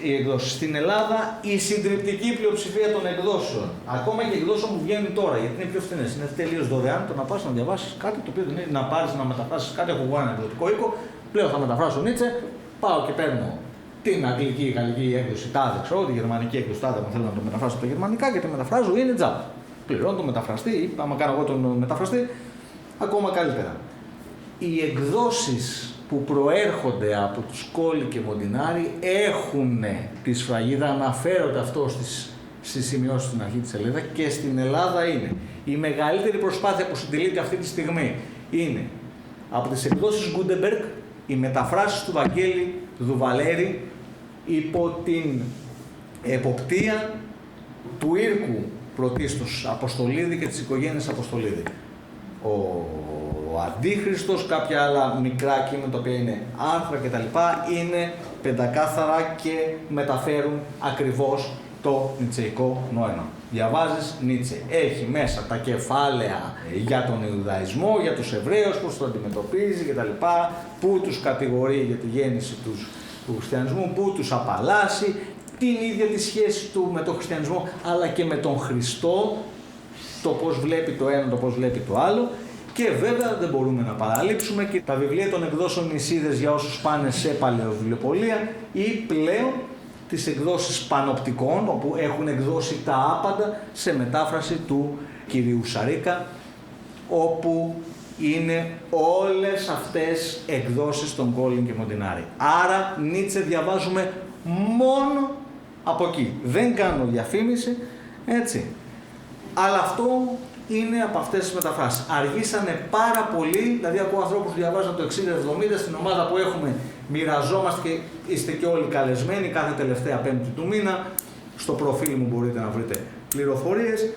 οι εκδόσεις? Στην Ελλάδα η συντριπτική πλειοψηφία των εκδόσεων, ακόμα και εκδόσεων που βγαίνουν τώρα, γιατί είναι πιο φθηνές, είναι τελείως δωρεάν το να πας να διαβάσεις κάτι το οποίο δεν είναι να πάρεις να μεταφράσεις κάτι. Έχω εγώ ένα εκδοτικό οίκο, πλέον θα μεταφράσω Νίτσε, πάω και παίρνω την αγγλική, γαλλική έκδοση τάδε, ξέρω, τη γερμανική έκδοση τάδε, αν θέλω να το μεταφράσω από τα γερμανικά και τη μεταφράζω, είναι τζάμπα. Πληρώνω τον μεταφραστή ή άμα κάνω εγώ τον μεταφραστή, ακόμα καλύτερα. Οι εκδόσεις που προέρχονται από τους Κόλλη και Μοντινάρη έχουν τη σφραγίδα, αναφέρονται αυτό στις σημειώσεις στην αρχή της σελίδα και στην Ελλάδα είναι. Η μεγαλύτερη προσπάθεια που συντελείται αυτή τη στιγμή είναι από τις εκδόσεις Γκούντεμπεργκ, οι μεταφράσεις του Βαγγέλη Δουβαλέρη υπό την εποπτεία του Ήρκου πρωτίστως Αποστολίδη και της οικογένειας Αποστολίδη. Ο Αντίχριστος, κάποια άλλα μικρά κείμενα τα οποία είναι άρθρα κτλ. Είναι πεντακάθαρα και μεταφέρουν ακριβώς το νιτσεϊκό νόημα. Διαβάζεις Νίτσε, έχει μέσα τα κεφάλαια για τον Ιουδαϊσμό, για τους Εβραίους, πώς το αντιμετωπίζει κτλ. Πού τους κατηγορεί για τη γέννηση του χριστιανισμού, πού τους απαλλάσσει, την ίδια τη σχέση του με τον χριστιανισμό αλλά και με τον Χριστό, το πώς βλέπει το ένα, το πώς βλέπει το άλλο. Και βέβαια δεν μπορούμε να παραλείψουμε και τα βιβλία των εκδόσεων Νησίδες για όσους πάνε σε παλαιοβιβλιοπωλεία ή πλέον τις εκδόσεις Πανοπτικών, όπου έχουν εκδώσει τα άπαντα σε μετάφραση του κυρίου Σαρίκα, όπου είναι όλες αυτές εκδόσεις των Γκόλιν και Μοντινάρη. Άρα Νίτσε διαβάζουμε μόνο από εκεί. Δεν κάνω διαφήμιση, έτσι. Αλλά αυτό είναι από αυτές τις μεταφράσεις. Αργήσανε πάρα πολύ, δηλαδή ακούω ανθρώπους που διαβάζαν το 60-70, στην ομάδα που έχουμε μοιραζόμαστε και είστε και όλοι καλεσμένοι κάθε τελευταία Πέμπτη του μήνα. Στο προφίλ μου μπορείτε να βρείτε πληροφορίες,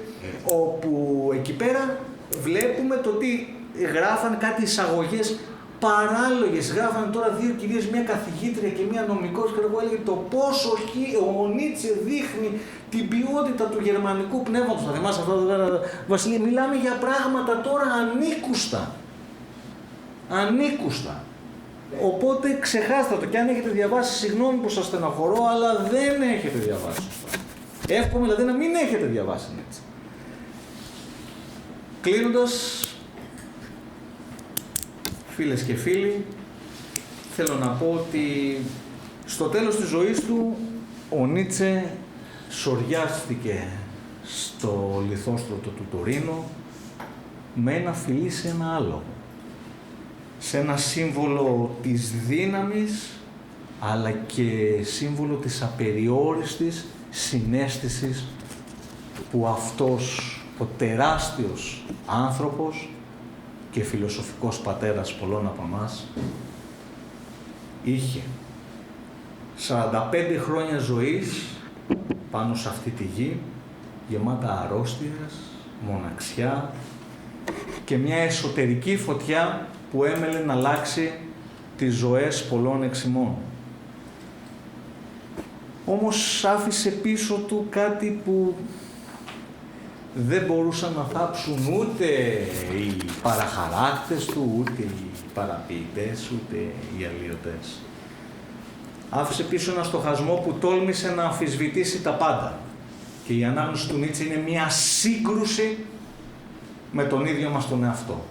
όπου εκεί πέρα βλέπουμε το ότι γράφανε κάτι εισαγωγές παράλογες. Γράφανε τώρα δύο κυρίες, μια καθηγήτρια και μια νομικός, και εγώ έλεγε το πόσο ο Νίτσε δείχνει την ποιότητα του γερμανικού πνεύματος. Θα θυμάσαι αυτό εδώ πέρα, Βασιλεία, μιλάμε για πράγματα τώρα ανήκουστα. Ανήκουστα. Οπότε ξεχάστε το, και αν έχετε διαβάσει, συγγνώμη που σας στεναχωρώ, αλλά δεν έχετε διαβάσει. Εύχομαι δηλαδή να μην έχετε διαβάσει Νίτσε. Κλείνοντας, φίλες και φίλοι, θέλω να πω ότι στο τέλος της ζωής του ο Νίτσε σωριάστηκε στο λιθόστρωτο του Τωρίνο με ένα φιλί σε ένα άλλο. Σε ένα σύμβολο της δύναμης, αλλά και σύμβολο της απεριόριστης συναίσθησης που αυτός ο τεράστιος άνθρωπος και φιλοσοφικός πατέρας πολλών από εμάς είχε. 45 χρόνια ζωής πάνω σε αυτή τη γη, γεμάτα αρρώστιας, μοναξιά και μια εσωτερική φωτιά που έμελε να αλλάξει τις ζωές πολλών εξημών. Όμως άφησε πίσω του κάτι που δεν μπορούσαν να θάψουν ούτε οι παραχαράκτες του, ούτε οι παραποιητές, ούτε οι αλλιωτές. Άφησε πίσω ένα στοχασμό που τόλμησε να αμφισβητήσει τα πάντα. Και η ανάγνωση του Νίτσε είναι μια σύγκρουση με τον ίδιο μας τον εαυτό.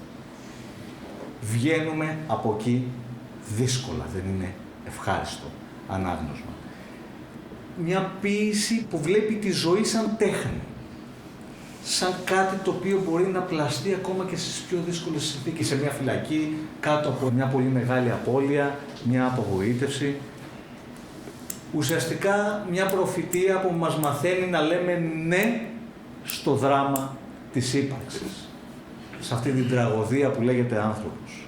Βγαίνουμε από εκεί δύσκολα, δεν είναι ευχάριστο ανάγνωσμα. Μια ποίηση που βλέπει τη ζωή σαν τέχνη. Σαν κάτι το οποίο μπορεί να πλαστεί ακόμα και στις πιο δύσκολες συνθήκες, σε μια φυλακή, κάτω από μια πολύ μεγάλη απώλεια, μια απογοήτευση. Ουσιαστικά μια προφητεία που μας μαθαίνει να λέμε ναι στο δράμα της ύπαρξης. Σε αυτή την τραγωδία που λέγεται άνθρωπος.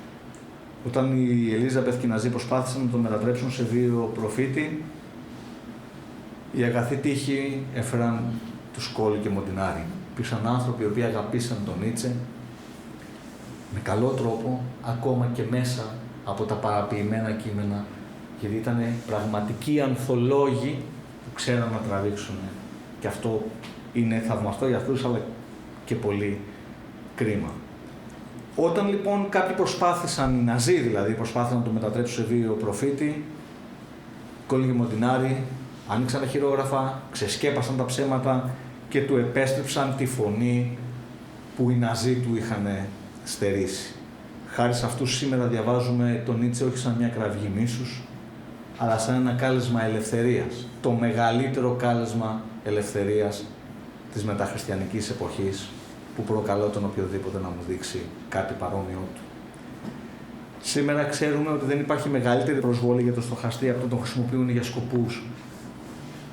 Όταν η Ελίζαμπεθ και οι Ναζί προσπάθησαν να τον μετατρέψουν σε δύο προφήτη, οι αγαθοί τύχοι έφεραν τους Σκόλι και Μοντινάρη. Υπήρξαν άνθρωποι οι οποίοι αγαπήσαν τον Νίτσε με καλό τρόπο, ακόμα και μέσα από τα παραποιημένα κείμενα, γιατί ήταν πραγματικοί ανθολόγοι που ξέραν να τραβήξουν. Και αυτό είναι θαυμαστό για αυτούς, αλλά και πολύ κρίμα. Όταν λοιπόν κάποιοι προσπάθησαν, οι Ναζί δηλαδή, προσπάθησαν να το μετατρέψουν σε δύο προφήτη, Σκόλι και Μοντινάρη άνοιξαν τα χειρόγραφα, ξεσκέπασαν τα ψέματα και του επέστρεψαν τη φωνή που οι Ναζί του είχαν στερήσει. Χάρη σε αυτούς σήμερα διαβάζουμε τον Νίτσε όχι σαν μια κραυγή μίσους, αλλά σαν ένα κάλεσμα ελευθερίας. Το μεγαλύτερο κάλεσμα ελευθερίας της μεταχριστιανικής εποχής, που προκαλώ τον οποιοδήποτε να μου δείξει κάτι παρόμοιο του. Σήμερα ξέρουμε ότι δεν υπάρχει μεγαλύτερη προσβολή για το στοχαστή από το τον χρησιμοποιούν για σκοπούς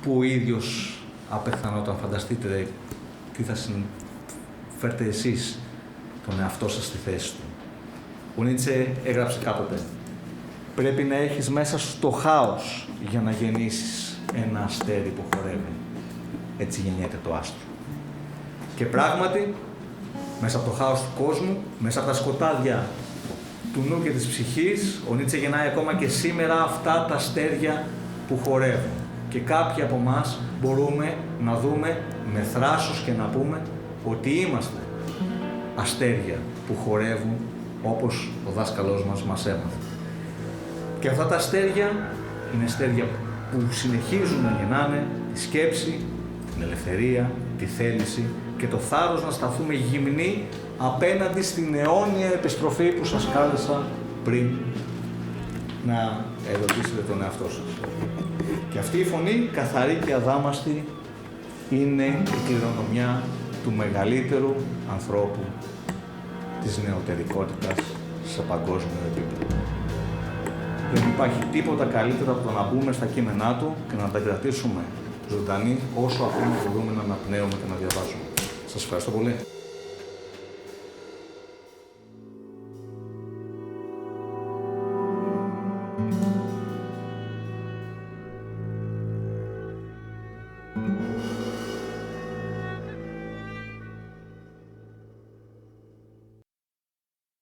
που ο ίδιος απεχθανόταν. Φανταστείτε τι θα φέρτε εσείς τον εαυτό σας στη θέση του. Ο Νίτσε έγραψε κάποτε: πρέπει να έχεις μέσα στο χάος για να γεννήσεις ένα αστέρι που χορεύει. Έτσι γεννιέται το άστρο. Και πράγματι, μέσα από το χάος του κόσμου, μέσα από τα σκοτάδια του νου και της ψυχής, ο Νίτσε γεννάει ακόμα και σήμερα αυτά τα αστέρια που χορεύουν. Και κάποιοι από εμάς μπορούμε να δούμε με θράσος και να πούμε ότι είμαστε αστέρια που χορεύουν όπως ο δάσκαλός μας έμαθε. Και αυτά τα αστέρια είναι αστέρια που συνεχίζουν να γεννάνε τη σκέψη, την ελευθερία, τη θέληση και το θάρρος να σταθούμε γυμνοί απέναντι στην αιώνια επιστροφή που σας κάλεσα πριν να ερωτήσετε τον εαυτό σας. Και αυτή η φωνή, καθαρή και αδάμαστη, είναι η κληρονομιά του μεγαλύτερου ανθρώπου της νεωτερικότητας σε παγκόσμιο επίπεδο. Δεν υπάρχει τίποτα καλύτερο από το να μπούμε στα κείμενά του και να τα κρατήσουμε ζωντανή όσο ακόμα μπορούμε να αναπνέουμε και να διαβάζουμε. Σας ευχαριστώ πολύ.